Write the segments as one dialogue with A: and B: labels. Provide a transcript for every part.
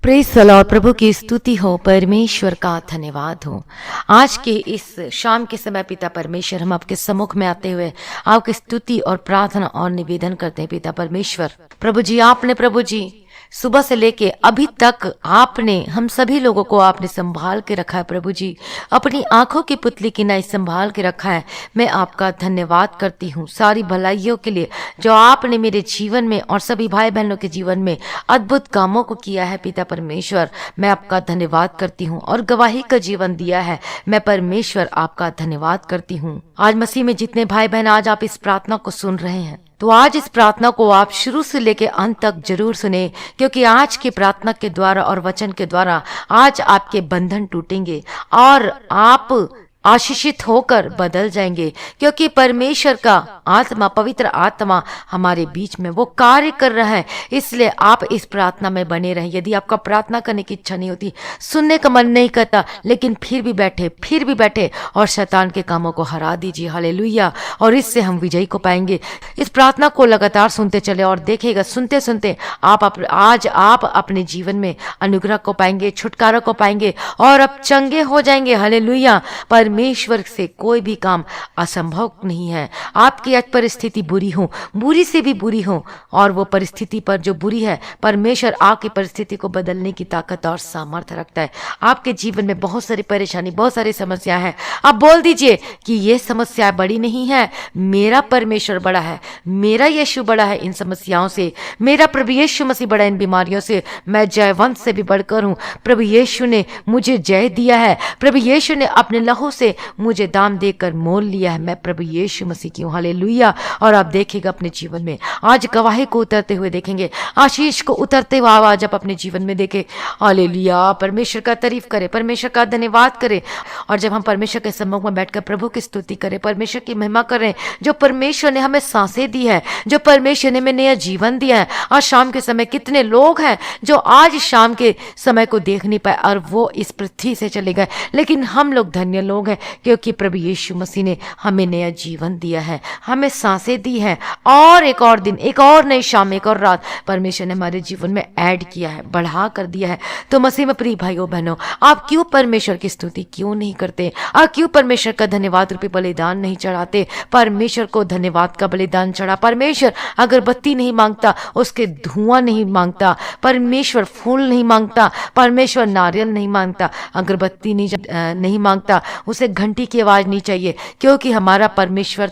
A: Praise the Lord. प्रभु की स्तुति हो, परमेश्वर का धन्यवाद हो। आज के इस शाम के समय पिता परमेश्वर, हम आपके सम्मुख में आते हुए आपकी स्तुति और प्रार्थना और निवेदन करते हैं। पिता परमेश्वर, प्रभु जी, आपने प्रभु जी सुबह से लेके अभी तक आपने हम सभी लोगों को आपने संभाल के रखा है। प्रभु जी, अपनी आंखों की पुतली की नाई संभाल के रखा है। मैं आपका धन्यवाद करती हूँ सारी भलाइयों के लिए जो आपने मेरे जीवन में और सभी भाई बहनों के जीवन में अद्भुत कामों को किया है। पिता परमेश्वर, मैं आपका धन्यवाद करती हूँ और गवाही का जीवन दिया है। मैं परमेश्वर आपका धन्यवाद करती हूँ। आज मसीह में जितने भाई बहन आज आप इस प्रार्थना को सुन रहे हैं, तो आज इस प्रार्थना को आप शुरू से लेकर अंत तक जरूर सुने, क्योंकि आज की प्रार्थना के द्वारा और वचन के द्वारा आज आपके बंधन टूटेंगे और आप आशीषित होकर बदल जाएंगे, क्योंकि परमेश्वर का आत्मा, पवित्र आत्मा हमारे बीच में वो कार्य कर रहा है। इसलिए आप इस प्रार्थना में बने रहें। यदि आपका प्रार्थना करने की इच्छा नहीं होती, सुनने का मन नहीं करता, लेकिन फिर भी बैठे और शैतान के कामों को हरा दीजिए। हालेलुया। और इससे हम विजयी को पाएंगे। इस प्रार्थना को लगातार सुनते चले और देखिएगा, सुनते सुनते आज आप अपने जीवन में अनुग्रह को पाएंगे, छुटकारा को पाएंगे और अब चंगे हो जाएंगे। हालेलुया। परमेश्वर से कोई भी काम असंभव नहीं है। आपकी आज परिस्थिति बुरी से भी बुरी हो, और वो परिस्थिति पर जो बुरी है, परमेश्वर आपकी परिस्थिति को बदलने की ताकत और सामर्थ्य रखता है। आपके जीवन में बहुत सारी परेशानी, बहुत सारी समस्या है। आप बोल दीजिए कि ये समस्या बड़ी नहीं है, मेरा परमेश्वर बड़ा है, मेरा यीशु बड़ा है इन समस्याओं से, मेरा प्रभु यीशु मसीह बड़ा इन बीमारियों से। मैं जयवंत से भी बढ़कर हूँ। प्रभु यीशु ने मुझे जय दिया है। प्रभु यीशु ने अपने लहू से मुझे दाम देकर मोल लिया है। मैं प्रभु यीशु मसीह की हूँ। हालेलुया। और आप देखिएगा अपने जीवन में आज गवाही को उतरते हुए देखेंगे, आशीष को उतरते हुए आज आप अपने जीवन में देखें। हालेलुया। परमेश्वर का तारीफ करें, परमेश्वर का धन्यवाद करें। और जब हम परमेश्वर के सम्मुख में बैठकर प्रभु की स्तुति करें, परमेश्वर की महिमा करें, जो परमेश्वर ने हमें सांसें दी है, जो परमेश्वर ने हमें नया जीवन दिया है। आज शाम के समय कितने लोग हैं जो आज शाम के समय को देख नहीं पाए और वो इस पृथ्वी से चले गए, लेकिन हम लोग धन्य लोग हैं, क्योंकि प्रभु यीशु मसीह ने हमें नया जीवन दिया है, हमें सांसें दी है, और एक और दिन, एक और नई शाम, एक और रात परमेश्वर ने हमारे जीवन में ऐड किया है, बढ़ा कर दिया है। तो मसीह में प्रिय भाइयों बहनों, आप क्यों परमेश्वर की स्तुति क्यों नहीं करते? आप क्यों परमेश्वर का धन्यवाद रूपी बलिदान नहीं चढ़ाते? परमेश्वर को धन्यवाद का बलिदान चढ़ा। परमेश्वर अगरबत्ती नहीं मांगता, उसके धुआं नहीं मांगता, परमेश्वर फूल नहीं मांगता, परमेश्वर नारियल नहीं मांगता, अगरबत्ती नहीं मांगता, उसे घंटी की आवाज नहीं चाहिए, क्योंकि हमारा परमेश्वर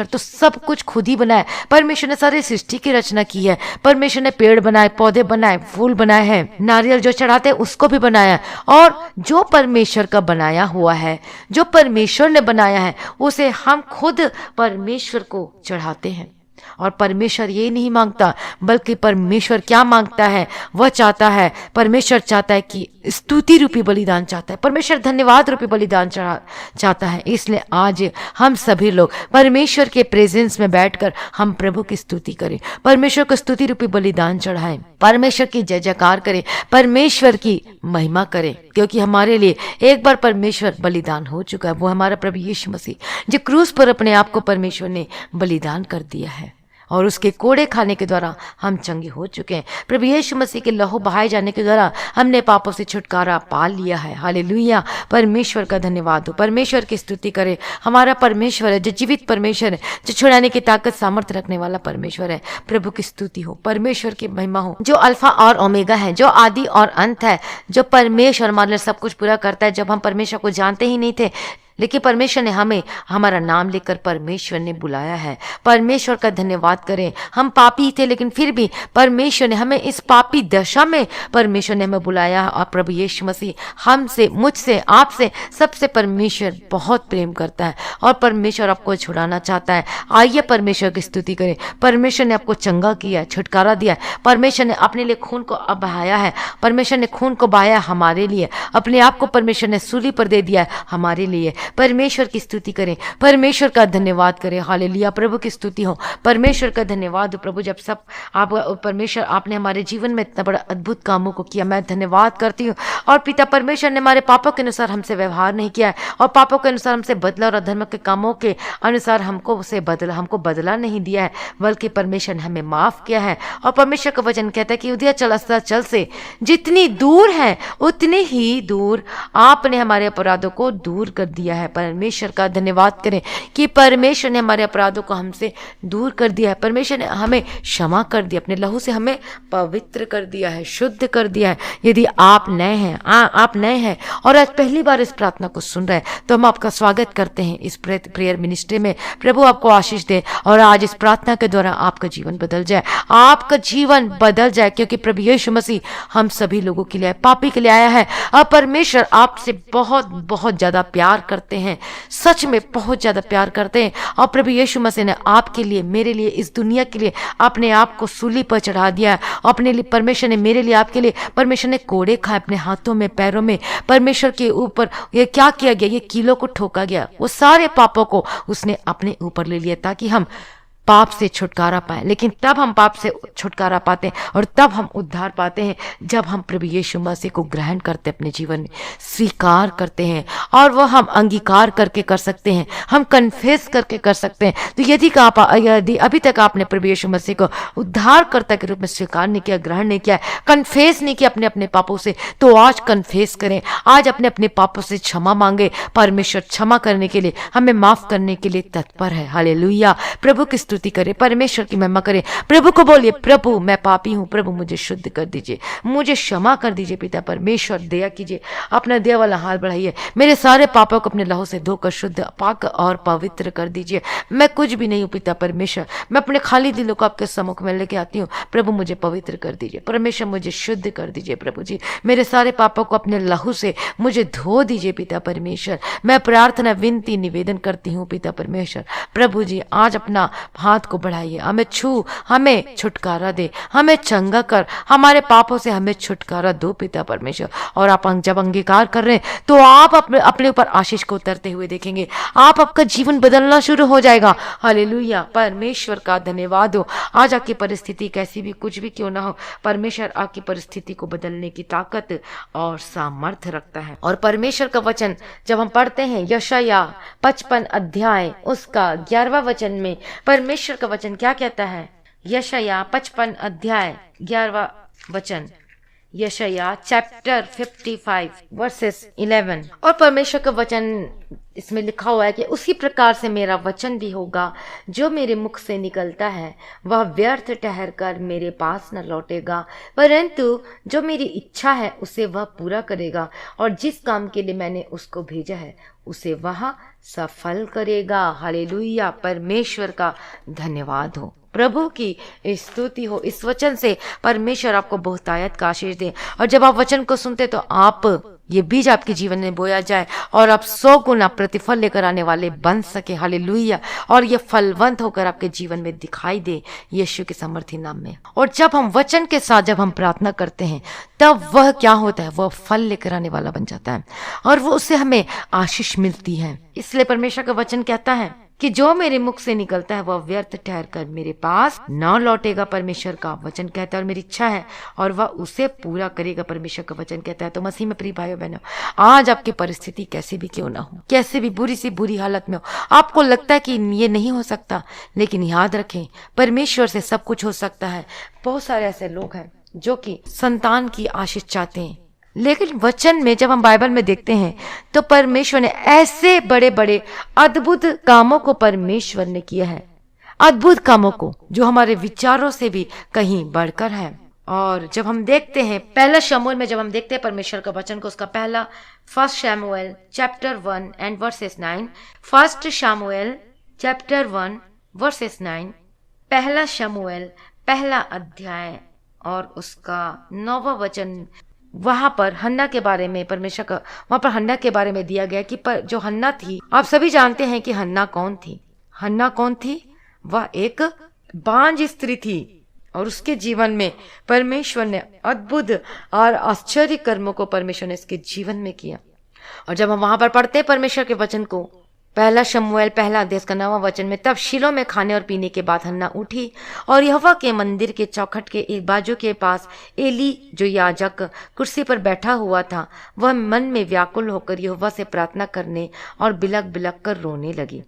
A: तो सब कुछ खुद ही बनाए। परमेश्वर ने सारी सृष्टि की रचना की है। परमेश्वर ने पेड़ बनाए, पौधे बनाए, फूल बनाए हैं, नारियल जो चढ़ाते हैं उसको भी बनाया। और जो परमेश्वर का बनाया हुआ है, जो परमेश्वर ने बनाया है, उसे हम खुद परमेश्वर को चढ़ाते हैं। और परमेश्वर ये नहीं मांगता, बल्कि परमेश्वर क्या मांगता है? वह चाहता है, परमेश्वर चाहता है कि स्तुति रूपी बलिदान चाहता है। परमेश्वर धन्यवाद रूपी बलिदान चाहता है। इसलिए आज हम सभी लोग परमेश्वर के प्रेजेंस में बैठकर हम प्रभु की स्तुति करें, परमेश्वर को स्तुति रूपी बलिदान चढ़ाएं, परमेश्वर की जय जयकार करें, परमेश्वर की महिमा करें, क्योंकि हमारे लिए एक बार परमेश्वर बलिदान हो चुका है। वो हमारा प्रभु यीशु मसीह, जो क्रूस पर अपने आप को परमेश्वर ने बलिदान कर दिया है, और उसके कोड़े खाने के द्वारा हम चंगे हो चुके हैं। प्रभु यीशु मसीह के लहू बहाए जाने के द्वारा हमने पापों से छुटकारा पा लिया है। हालेलुया। परमेश्वर का धन्यवाद हो। परमेश्वर की स्तुति करें। हमारा परमेश्वर है जो जीवित परमेश्वर है, जो छुड़ाने की ताकत सामर्थ्य रखने वाला परमेश्वर है। प्रभु की स्तुति हो, परमेश्वर की महिमा हो, जो अल्फा और ओमेगा है, जो आदि और अंत है, जो परमेश्वर हमारे लिए सब कुछ पूरा करता है। जब हम परमेश्वर को जानते ही नहीं थे, लेकिन परमेश्वर ने हमें हमारा नाम लेकर परमेश्वर ने बुलाया है। परमेश्वर का धन्यवाद करें। हम पापी थे, लेकिन फिर भी परमेश्वर ने हमें इस पापी दशा में परमेश्वर ने हमें बुलाया। और प्रभु यीशु मसीह हमसे, मुझसे, आपसे, सबसे परमेश्वर बहुत प्रेम करता है और परमेश्वर आपको छुड़ाना चाहता है। आइए परमेश्वर की स्तुति करें। परमेश्वर ने आपको चंगा किया, छुटकारा दिया। परमेश्वर ने अपने लिए खून को बहाया है। परमेश्वर ने खून को बहाया हमारे लिए। अपने आप को परमेश्वर ने सूली पर दे दिया है हमारे लिए। परमेश्वर की स्तुति करें, परमेश्वर का धन्यवाद करें। हालेलुया, प्रभु की स्तुति हो, परमेश्वर का धन्यवाद हो। प्रभु जब सब आप परमेश्वर आपने हमारे जीवन में इतना बड़ा अद्भुत कामों को किया, मैं धन्यवाद करती हूँ। और पिता परमेश्वर ने हमारे पापों के अनुसार हमसे व्यवहार नहीं किया है और पापों के अनुसार हमसे बदला और अधर्म के कामों के अनुसार हमको बदला नहीं दिया है, बल्कि परमेश्वर ने हमें माफ किया है। और परमेश्वर का वचन कहता है कि उदय चल अस्ताचल से जितनी दूर है उतनी ही दूर आपने हमारे अपराधों को दूर कर दिया है। परमेश्वर का धन्यवाद करें कि परमेश्वर ने हमारे अपराधों को हमसे दूर कर दिया है। परमेश्वर ने हमें क्षमा कर दिया, अपने लहू से हमें पवित्र कर दिया है, शुद्ध कर दिया है। यदि आप नए हैं और आज पहली बार इस प्रार्थना को सुन रहे हैं तो हम आपका स्वागत करते हैं इस प्रेयर मिनिस्ट्री में। प्रभु आपको आशीष दे और आज इस प्रार्थना के द्वारा आपका जीवन बदल जाए, आपका जीवन बदल जाए, क्योंकि प्रभु यीशु मसीह हम सभी लोगों के लिए, पापी के लिए आया है। और परमेश्वर आपसे बहुत बहुत ज्यादा प्यार करते हैं, सच में बहुत ज्यादा प्यार करते हैं। और प्रभु यीशु मसीह ने आपके लिए, मेरे लिए, इस दुनिया के लिए अपने आप को सूली पर चढ़ा दिया है। अपने लिए परमेश्वर ने, मेरे लिए, आपके लिए परमेश्वर ने कोड़े खाए अपने हाथों में, पैरों में। परमेश्वर के ऊपर ये क्या किया गया, ये कीलों को ठोका गया, वो सारे पापों को उसने अपने ऊपर ले लिया ताकि हम पाप से छुटकारा पाए। लेकिन तब हम पाप से छुटकारा पाते हैं और तब हम उद्धार पाते हैं जब हम प्रभु यीशु मसीह को ग्रहण करते, अपने जीवन में स्वीकार करते हैं। और वो हम अंगीकार करके कर सकते हैं, हम कन्फेस करके कर सकते हैं। तो यदि अभी तक आपने प्रभु यीशु मसीह को उद्धारकर्ता के रूप में स्वीकार नहीं किया, ग्रहण नहीं किया, कन्फेस नहीं किया अपने पापों से, तो आज कन्फेस करें, आज अपने पापों से क्षमा मांगे। परमेश्वर क्षमा करने के लिए, हमें माफ करने के लिए तत्पर है। हालेलुया, प्रभु की स्तुति करें, परमेश्वर की महिमा करें। प्रभु को बोलिए, प्रभु मैं पापी हूं, प्रभु मुझे शुद्ध कर दीजिए, मुझे क्षमा कर दीजिए। पिता परमेश्वर दया कीजिए, अपना दया वाला हाथ बढ़ाइए, मेरे सारे पापों को अपने लहू से धोकर शुद्ध, पाक और पवित्र कर दीजिए। मैं कुछ भी नहीं हूं पिता परमेश्वर, मैं अपने खाली दिलों को आपके सम्मुख में लेके आती हूँ। प्रभु मुझे पवित्र कर दीजिए, परमेश्वर मुझे शुद्ध कर दीजिए। प्रभु जी मेरे सारे पापों को अपने लहू से मुझे धो दीजिए। पिता परमेश्वर मैं प्रार्थना, विनती, निवेदन करती हूँ पिता परमेश्वर। प्रभु जी आज अपना हाथ को बढ़ाइए, हमें छू, हमें छुटकारा दे, हमें चंगा कर, हमारे पापों से हमें छुटकारा दो पिता परमेश्वर। और आप जब अंगीकार कर रहे हैं तो आप अपने ऊपर आशीष को उतरते हुए देखेंगे, आपका जीवन बदलना शुरू हो जाएगा। हालेलुया, परमेश्वर का धन्यवाद हो। आज आपकी परिस्थिति कैसी भी, कुछ भी क्यों ना हो, परमेश्वर आपकी परिस्थिति को बदलने की ताकत और सामर्थ्य रखता है। और परमेश्वर का वचन जब हम पढ़ते हैं यशायाह 55 अध्याय उसका 11वां वचन में परमेश्वर का वचन क्या कहता है? यशायाह 55 अध्याय 11वां वचन, यशायाह चैप्टर 55 वर्सेस 11। और परमेश्वर का वचन इसमें लिखा हुआ है कि उसी प्रकार से मेरा वचन भी होगा, जो मेरे मुख से निकलता है वह व्यर्थ ठहर कर मेरे पास न लौटेगा, परंतु जो मेरी इच्छा है उसे वह पूरा करेगा, और जिस काम के लिए मैंने उसको भेजा है उसे वह सफल करेगा। हालेलुया, परमेश्वर का धन्यवाद हो, प्रभु की स्तुति हो। इस वचन से परमेश्वर आपको बहुतायत का आशीष दे। और जब आप वचन को सुनते तो आप ये बीज आपके जीवन में बोया जाए और आप 100 गुना प्रतिफल लेकर आने वाले बन सके। हालेलुया, और ये फलवंत होकर आपके जीवन में दिखाई दे यीशु के समर्थी नाम में। और जब हम वचन के साथ जब हम प्रार्थना करते हैं तब वह क्या होता है, वह फल लेकर आने वाला बन जाता है और वो उससे हमें आशीष मिलती है। इसलिए परमेश्वर का वचन कहता है कि जो मेरे मुख से निकलता है वह व्यर्थ ठहर कर मेरे पास न लौटेगा। परमेश्वर का वचन कहता है, और मेरी इच्छा है और वह उसे पूरा करेगा। परमेश्वर का वचन कहता है। तो मसीह में प्रिय भाइयों बहनों, आज आपकी परिस्थिति कैसी भी क्यों ना हो, कैसे भी बुरी सी बुरी हालत में हो, आपको लगता है कि ये नहीं हो सकता, लेकिन याद रखें परमेश्वर से सब कुछ हो सकता है। बहुत सारे ऐसे लोग हैं जो कि संतान की आशीष चाहते हैं, लेकिन वचन में जब हम बाइबल में देखते हैं तो परमेश्वर ने ऐसे बड़े बड़े अद्भुत कामों को परमेश्वर ने किया है, अद्भुत कामों को जो हमारे विचारों से भी कहीं बढ़कर है। और जब हम देखते हैं पहला शमूएल में, जब हम देखते हैं परमेश्वर का वचन को, उसका पहला 1 शमूएल चैप्टर 1 एंड वर्सेस 9, 1 शमूएल चैप्टर 1 वर्सेस 9, पहला शमूएल पहला अध्याय और उसका 9वां वचन, वहां पर हन्ना के बारे में परमेश्वर का, वहां पर हन्ना के बारे में दिया गया कि जो हन्ना थी, आप सभी जानते हैं कि हन्ना कौन थी। हन्ना कौन थी? वह एक बांझ स्त्री थी और उसके जीवन में परमेश्वर ने अद्भुत और आश्चर्य कर्मों को परमेश्वर ने इसके जीवन में किया। और जब हम वहां पर पढ़ते हैं परमेश्वर के वचन को, पहला शमूएल पहला अध्याय का 9वां वचन में, तब शीलो में खाने और पीने के बाद हन्ना उठी और यहोवा के मंदिर के चौखट के एक बाजू के पास एली जो याजक कुर्सी पर बैठा हुआ था, वह मन में व्याकुल होकर यहोवा से प्रार्थना करने और बिलक बिलक कर रोने लगी।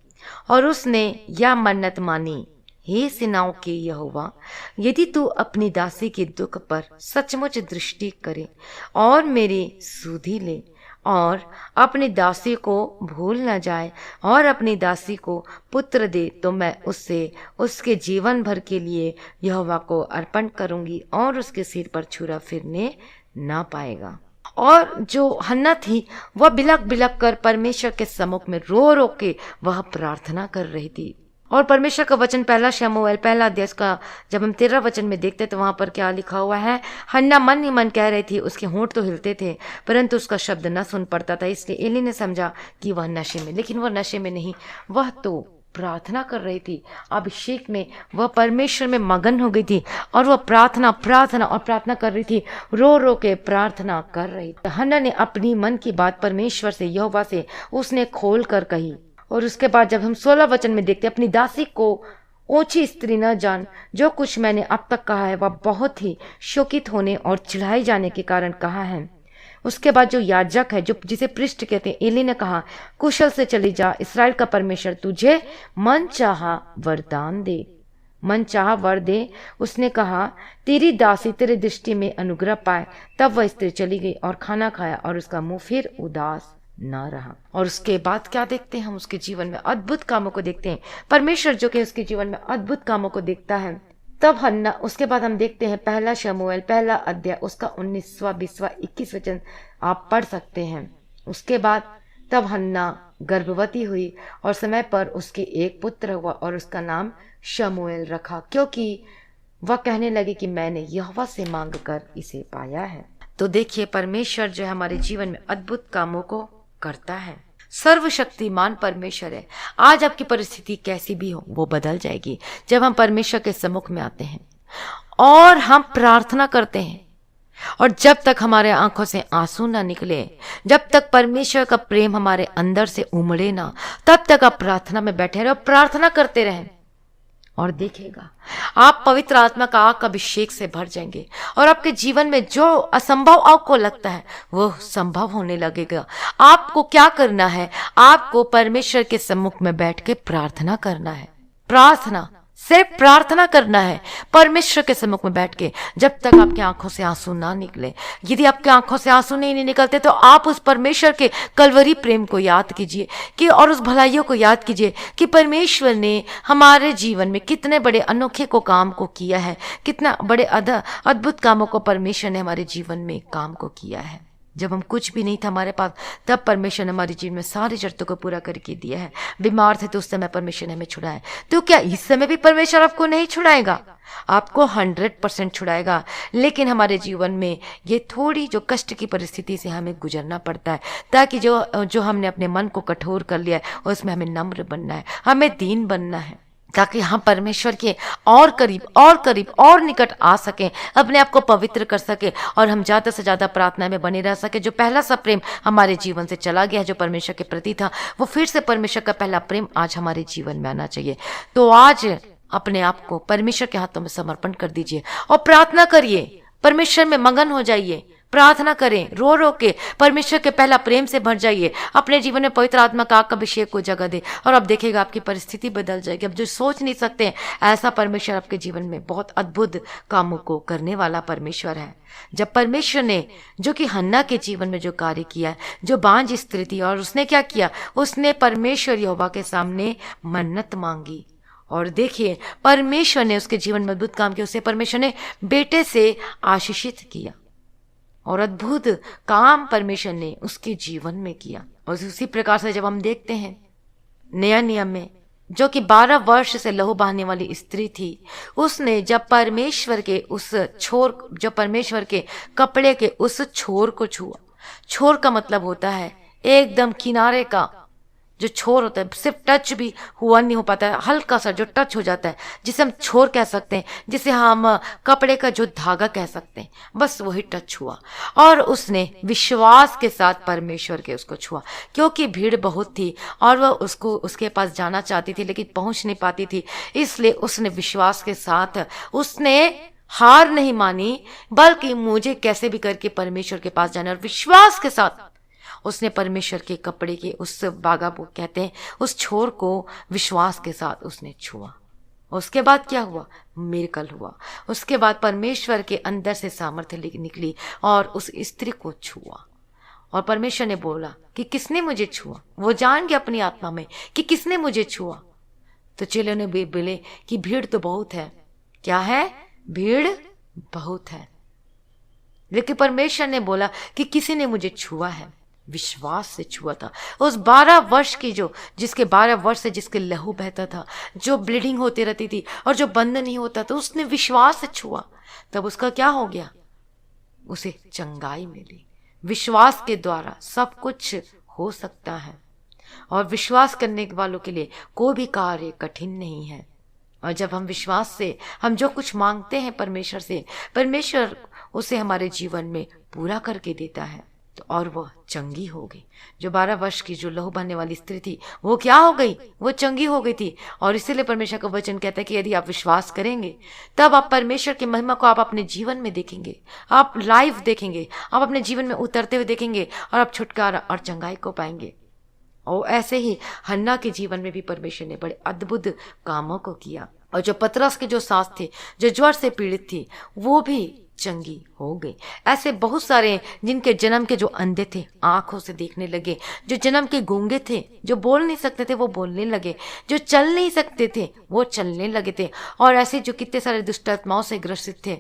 A: और उसने यह मन्नत मानी, हे सेनाओं के यहोवा, यदि तू अपनी दासी के दुख पर सचमुच दृष्टि करे और मेरी सुधि ले और अपनी दासी को भूल न जाए और अपनी दासी को पुत्र दे, तो मैं उससे उसके जीवन भर के लिए यहोवा को अर्पण करूंगी और उसके सिर पर छुरा फिरने ना पाएगा। और जो हन्ना थी वह बिलक बिलक कर परमेश्वर के सम्मुख में रो रो के वह प्रार्थना कर रही थी। और परमेश्वर का वचन पहला शमूएल पहला अध्याय का जब हम 13 वचन में देखते तो वहां पर क्या लिखा हुआ है, हन्ना मन ही मन कह रही थी, उसके होंठ तो हिलते थे परंतु उसका शब्द न सुन पड़ता था। इसलिए एली ने समझा कि वह नशे में, लेकिन वह नशे में नहीं, वह तो प्रार्थना कर रही थी। अभिषेक में वह परमेश्वर में मगन हो गई थी और वह प्रार्थना प्रार्थना और प्रार्थना कर रही थी, रो रो के प्रार्थना कर रही थी। हन्ना ने अपनी मन की बात परमेश्वर से, यहोवा से उसने खोल कर कही। और उसके बाद जब हम 16 वचन में देखते, अपनी दासी को ओछी स्त्री न जान, जो कुछ मैंने अब तक कहा है वह बहुत ही शोकित होने और चिढ़ाई जाने के कारण कहा है। उसके बाद जो याजक है, जो जिसे पृष्ठ कहते हैं, एली ने कहा, कुशल से चली जा, इस्राएल का परमेश्वर तुझे मन चाहा वरदान दे, मन चाहा वर दे। उसने कहा, तेरी दासी तेरे दृष्टि में अनुग्रह पाए। तब वह स्त्री चली गई और खाना खाया और उसका मुंह फिर उदास ना रहा। और उसके बाद क्या देखते हैं हम, उसके जीवन में अद्भुत कामों को देखते हैं। परमेश्वर जो कि उसके जीवन में अद्भुत कामों को देखता है। तब हन्ना, उसके बाद हम देखते हैं पहला शमूएल पहला अध्याय उसका 19वां 20वां 21 वचन आप पढ़ सकते हैं। उसके बाद तब हन्ना गर्भवती हुई और समय पर उसके एक पुत्र हुआ और उसका नाम शमूएल रखा, क्योंकि वह कहने लगी कि मैंने यहोवा से मांग कर इसे पाया है। तो देखिए परमेश्वर जो है हमारे जीवन में अद्भुत कामों को करता है। सर्वशक्तिमान परमेश्वर है। आज आपकी परिस्थिति कैसी भी हो वो बदल जाएगी जब हम परमेश्वर के सम्मुख में आते हैं और हम प्रार्थना करते हैं। और जब तक हमारे आंखों से आंसू ना निकले, जब तक परमेश्वर का प्रेम हमारे अंदर से उमड़े ना, तब तक आप प्रार्थना में बैठे रहे और प्रार्थना करते रहें और देखेगा आप पवित्र आत्मा का आग अभिषेक से भर जाएंगे और आपके जीवन में जो असंभव आपको लगता है वो संभव होने लगेगा। आपको क्या करना है, आपको परमेश्वर के सम्मुख में बैठ के प्रार्थना करना है। प्रार्थना, सिर्फ प्रार्थना करना है परमेश्वर के सम्मुख में बैठ के, जब तक आपकी आंखों से आंसू ना निकले। यदि आपकी आंखों से आंसू नहीं निकलते तो आप उस परमेश्वर के कलवरी प्रेम को याद कीजिए कि और उस भलाइयों को याद कीजिए कि परमेश्वर ने हमारे जीवन में कितने बड़े अनोखे को काम को किया है, कितना बड़े अद्भुत कामों को परमेश्वर ने हमारे जीवन में काम को किया है। जब हम कुछ भी नहीं था हमारे पास, तब परमेश्वर ने हमारे जीवन में सारी जरूरतों को पूरा करके दिया है। बीमार थे तो उस समय परमेश्वर ने हमें छुड़ाया, तो क्या इस समय भी परमेश्वर आपको नहीं छुड़ाएगा? आपको 100% छुड़ाएगा। लेकिन हमारे जीवन में ये थोड़ी जो कष्ट की परिस्थिति से हमें गुजरना पड़ता है, ताकि जो हमने अपने मन को कठोर कर लिया है उसमें हमें नम्र बनना है, हमें दीन बनना है, ताकि हम परमेश्वर के और करीब और निकट आ सकें, अपने आप को पवित्र कर सके और हम ज़्यादा से ज़्यादा प्रार्थना में बने रह सके। जो पहला सा प्रेम हमारे जीवन से चला गया है, जो परमेश्वर के प्रति था, वो फिर से परमेश्वर का पहला प्रेम आज हमारे जीवन में आना चाहिए। तो आज अपने आप को परमेश्वर के हाथों में समर्पण कर दीजिए और प्रार्थना करिए, परमेश्वर में मगन हो जाइए, प्रार्थना करें, रो रो के परमेश्वर के पहला प्रेम से भर जाइए, अपने जीवन में पवित्र आत्मा का अभिषेक को जगह दे और अब देखिएगा आपकी परिस्थिति बदल जाएगी। अब जो सोच नहीं सकते ऐसा परमेश्वर आपके जीवन में बहुत अद्भुत कामों को करने वाला परमेश्वर है। जब परमेश्वर ने जो कि हन्ना के जीवन में जो कार्य किया, जो बांझ स्त्री थी, और उसने क्या किया, उसने परमेश्वर यहोवा के सामने मन्नत मांगी और देखिए परमेश्वर ने उसके जीवन में अद्भुत काम किया। उसे परमेश्वर ने बेटे से आशीषित किया और अद्भुत काम परमेश्वर ने उसके जीवन में किया। और उसी प्रकार से जब हम देखते हैं नया नियम में, जो कि 12 वर्ष से लहू बहाने वाली स्त्री थी, उसने जब परमेश्वर के उस छोर, जो परमेश्वर के कपड़े के उस छोर को छुआ, छोर का मतलब होता है एकदम किनारे का, जो छोर होता है, सिर्फ टच भी हुआ नहीं हो पाता है, हल्का सा जो टच हो जाता है जिसे हम छोर कह सकते हैं, जिसे हम कपड़े का जो धागा कह सकते हैं, बस वही टच हुआ और उसने विश्वास के साथ परमेश्वर के उसको छुआ। क्योंकि भीड़ बहुत थी और वह उसको उसके पास जाना चाहती थी लेकिन पहुंच नहीं पाती थी, इसलिए उसने विश्वास के साथ उसने हार नहीं मानी, बल्कि मुझे कैसे भी करके परमेश्वर के पास जाना, और विश्वास के साथ उसने परमेश्वर के कपड़े के उस बागा को कहते हैं उस छोर को विश्वास के साथ उसने छुआ। उसके बाद क्या हुआ? मिरेकल हुआ। उसके बाद परमेश्वर के अंदर से सामर्थ्य निकली और उस स्त्री को छुआ और परमेश्वर ने बोला कि किसने मुझे छुआ। वो जान गया अपनी आत्मा में कि किसने मुझे छुआ। तो चेलों ने भी बोले कि भीड़ तो बहुत है। क्या है? भीड़ बहुत है, लेकिन परमेश्वर ने बोला कि किसी ने मुझे छुआ है, विश्वास से छुआ था। उस 12 वर्ष की जिसके 12 वर्ष से जिसके लहू बहता था, जो ब्लीडिंग होती रहती थी और जो बंद नहीं होता था, उसने विश्वास से छुआ। तब उसका क्या हो गया? उसे चंगाई मिली। विश्वास के द्वारा सब कुछ हो सकता है और विश्वास करने वालों के लिए कोई भी कार्य कठिन नहीं है। और जब हम विश्वास से हम जो कुछ मांगते हैं परमेश्वर से, परमेश्वर उसे हमारे जीवन में पूरा करके देता है। तो और वह चंगी हो गई। जो 12 वर्ष की जो लहू बहने वाली स्त्री थी, वो क्या हो गई? वो चंगी हो गई थी। और इसीलिए परमेश्वर का वचन कहता है कि यदि आप विश्वास करेंगे तब आप परमेश्वर की महिमा को आप अपने जीवन में देखेंगे, आप लाइव देखेंगे, आप अपने जीवन में उतरते हुए देखेंगे और आप छुटकारा और चंगाई को पाएंगे। और ऐसे ही हन्ना के जीवन में भी परमेश्वर ने बड़े अद्भुत कामों को किया। और जो पतरस के जो सास थे, जो ज्वर से पीड़ित थी, वो भी चंगी हो गई। ऐसे बहुत सारे जिनके जन्म के जो अंधे थे आंखों से देखने लगे, जो जन्म के गूंगे थे, जो बोल नहीं सकते थे वो बोलने लगे, जो चल नहीं सकते थे वो चलने लगे थे, और ऐसे जो कितने सारे दुष्ट आत्माओं से ग्रसित थे।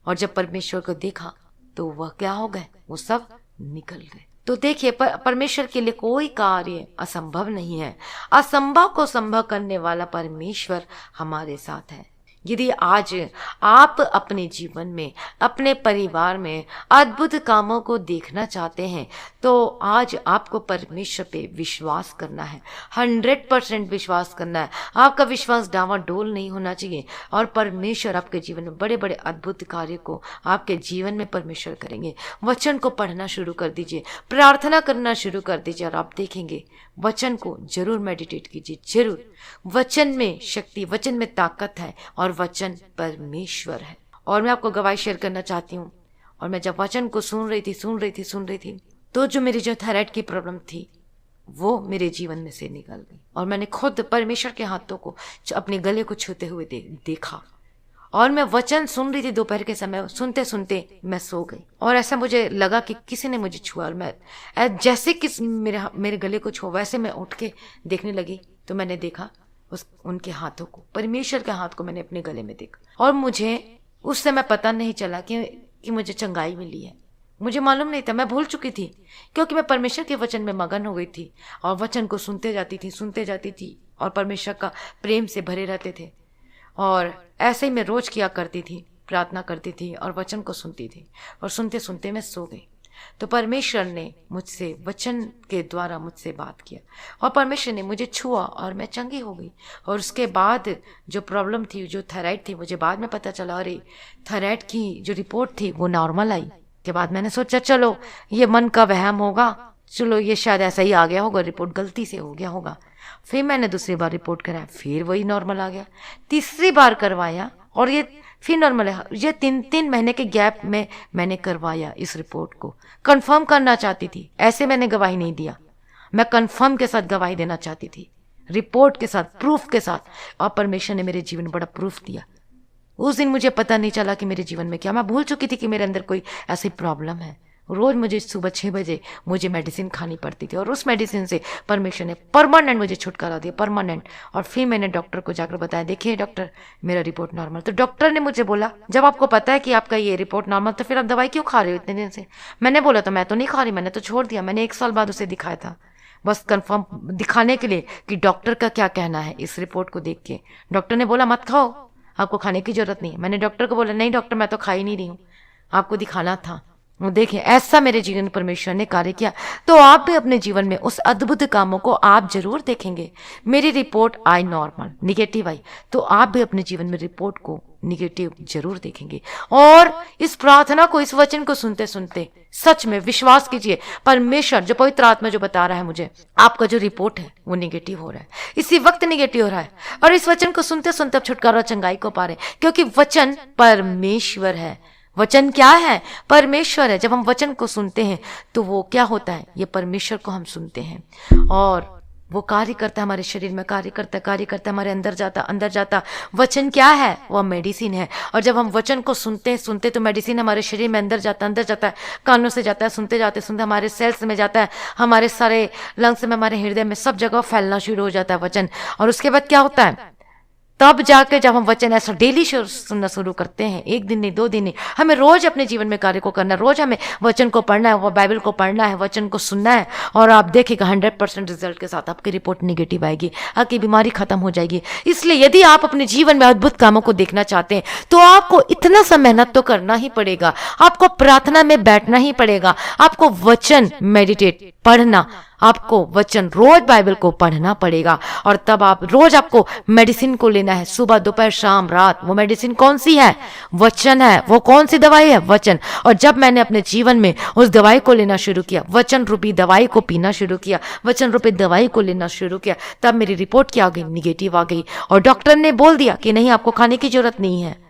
A: और जब परमेश्वर को देखा तो वह क्या हो गए? वो सब निकल गए। तो देखिए, परमेश्वर के लिए कोई कार्य असंभव नहीं है। असंभव को संभव करने वाला परमेश्वर हमारे साथ है। यदि आज आप अपने जीवन में, अपने परिवार में अद्भुत कामों को देखना चाहते हैं तो आज आपको परमेश्वर पे विश्वास करना है, 100% विश्वास करना है। आपका विश्वास डावाडोल नहीं होना चाहिए और परमेश्वर आपके जीवन में बड़े बड़े अद्भुत कार्य को आपके जीवन में परमेश्वर करेंगे। वचन को पढ़ना शुरू कर दीजिए, प्रार्थना करना शुरू कर दीजिए और आप देखेंगे। वचन को जरूर मेडिटेट कीजिए, जरूर। वचन में शक्ति, वचन में ताकत है और वचन परमेश्वर है। और मैं आपको गवाही शेयर करना चाहती हूँ। और मैं जब वचन को सुन रही थी तो जो मेरी जो थायराइड की प्रॉब्लम थी वो मेरे जीवन में से निकल गई। और मैंने खुद परमेश्वर के हाथों को अपने गले को छूते हुए देखा। और मैं वचन सुन रही थी दोपहर के समय, सुनते सुनते मैं सो गई। और ऐसा मुझे लगा कि किसी ने मुझे छुआ और मैं जैसे कि मेरे गले को छुआ, वैसे मैं उठ के देखने लगी तो मैंने देखा उनके हाथों को, परमेश्वर के हाथ को मैंने अपने गले में देखा। और मुझे उस समय पता नहीं चला कि मुझे चंगाई मिली है। मुझे मालूम नहीं था, मैं भूल चुकी थी, क्योंकि मैं परमेश्वर के वचन में मगन हो गई थी और वचन को सुनते जाती थी और परमेश्वर का प्रेम से भरे रहते थे। और ऐसे ही मैं रोज किया करती थी, प्रार्थना करती थी और वचन को सुनती थी और सुनते सुनते मैं सो गई। तो परमेश्वर ने मुझसे वचन के द्वारा मुझसे बात किया और परमेश्वर ने मुझे छुआ और मैं चंगी हो गई। और उसके बाद जो प्रॉब्लम थी, जो थायराइड थी, मुझे बाद में पता चला अरे थायराइड की जो रिपोर्ट थी वो नॉर्मल आई। के बाद मैंने सोचा चलो ये मन का वहम होगा, चलो ये शायद ऐसा ही आ गया होगा, रिपोर्ट गलती से हो गया होगा। फिर मैंने दूसरी बार रिपोर्ट कराया, फिर वही नॉर्मल आ गया। तीसरी बार करवाया और ये फिर नॉर्मल है। ये 3 महीने के गैप में मैंने करवाया इस रिपोर्ट को। कंफर्म करना चाहती थी, ऐसे मैंने गवाही नहीं दिया, मैं कंफर्म के साथ गवाही देना चाहती थी, रिपोर्ट के साथ, प्रूफ के साथ। और परमेश्वर ने मेरे जीवन में बड़ा प्रूफ दिया। उस दिन मुझे पता नहीं चला कि मेरे जीवन में क्या, मैं भूल चुकी थी कि मेरे अंदर कोई ऐसी प्रॉब्लम है। रोज मुझे सुबह 6 बजे मुझे मेडिसिन खानी पड़ती थी और उस मेडिसिन से परमेश्वर ने परमानेंट मुझे छुटकारा दिया, परमानेंट। और फिर मैंने डॉक्टर को जाकर बताया, देखिए डॉक्टर मेरा रिपोर्ट नॉर्मल। तो डॉक्टर ने मुझे बोला, जब आपको पता है कि आपका ये रिपोर्ट नॉर्मल तो फिर आप दवाई क्यों खा रहे हो इतने दिन से? मैंने बोला तो मैं तो नहीं खा रही, मैंने तो छोड़ दिया। मैंने 1 साल बाद उसे दिखाया था, बस कंफर्म दिखाने के लिए कि डॉक्टर का क्या कहना है इस रिपोर्ट को देख के। डॉक्टर ने बोला मत खाओ, आपको खाने की जरूरत नहीं है। मैंने डॉक्टर को बोला नहीं डॉक्टर मैं तो खा ही नहीं रही हूँ, आपको दिखाना था। देखिए ऐसा मेरे जीवन में परमेश्वर ने कार्य किया, तो आप भी अपने जीवन में उस अद्भुत कामों को आप जरूर देखेंगे। मेरी रिपोर्ट आई नॉर्मल, निगेटिव आई, तो आप भी अपने जीवन में रिपोर्ट को निगेटिव जरूर देखेंगे। और इस प्रार्थना को, इस वचन को सुनते सुनते सच में विश्वास कीजिए, परमेश्वर जो पवित्र आत्मा जो बता रहा है मुझे, आपका जो रिपोर्ट है वो निगेटिव हो रहा है, इसी वक्त निगेटिव हो रहा है। और इस वचन को सुनते सुनते आप छुटकारा चंगाई को पा रहे हैं, क्योंकि वचन परमेश्वर है। वचन क्या है? परमेश्वर है। जब हम वचन को सुनते हैं तो वो क्या होता है? ये परमेश्वर को हम सुनते हैं और वो कार्य करता है हमारे शरीर में, कार्य करता है हमारे अंदर जाता। वचन क्या है? वो मेडिसिन है। और जब हम वचन को सुनते तो मेडिसिन हमारे शरीर में अंदर जाता है, कानों से जाता है, सुनते हमारे सेल्स में जाता है, हमारे सारे लंग्स में, हमारे हृदय में, सब जगह फैलना शुरू हो जाता है वचन। और उसके बाद क्या होता है? तब जाके जब हम वचन ऐसा डेली सुनना शुरू करते हैं, एक दिन नहीं, 2 दिन नहीं, हमें रोज अपने जीवन में कार्य को करना है, रोज हमें वचन को पढ़ना है, वो बाइबल को पढ़ना है, वचन को सुनना है। और आप देखिएगा 100% रिजल्ट के साथ आपकी रिपोर्ट निगेटिव आएगी, आपकी बीमारी खत्म हो जाएगी। इसलिए यदि आप अपने जीवन में अद्भुत कामों को देखना चाहते हैं तो आपको इतना सा मेहनत तो करना ही पड़ेगा, आपको प्रार्थना में बैठना ही पड़ेगा, आपको वचन मेडिटेट पढ़ना, आपको वचन रोज बाइबल को पढ़ना पड़ेगा। और तब आप रोज, आपको मेडिसिन को लेना है, सुबह दोपहर शाम रात। वो मेडिसिन कौन सी है? वचन है। वो कौन सी दवाई है? वचन। और जब मैंने अपने जीवन में उस दवाई को लेना शुरू किया, वचन रूपी दवाई को पीना शुरू किया, वचन रूपी दवाई को लेना शुरू किया, तब मेरी रिपोर्ट क्या आ गई? निगेटिव आ गई। और डॉक्टर ने बोल दिया कि नहीं, आपको खाने की जरूरत नहीं है।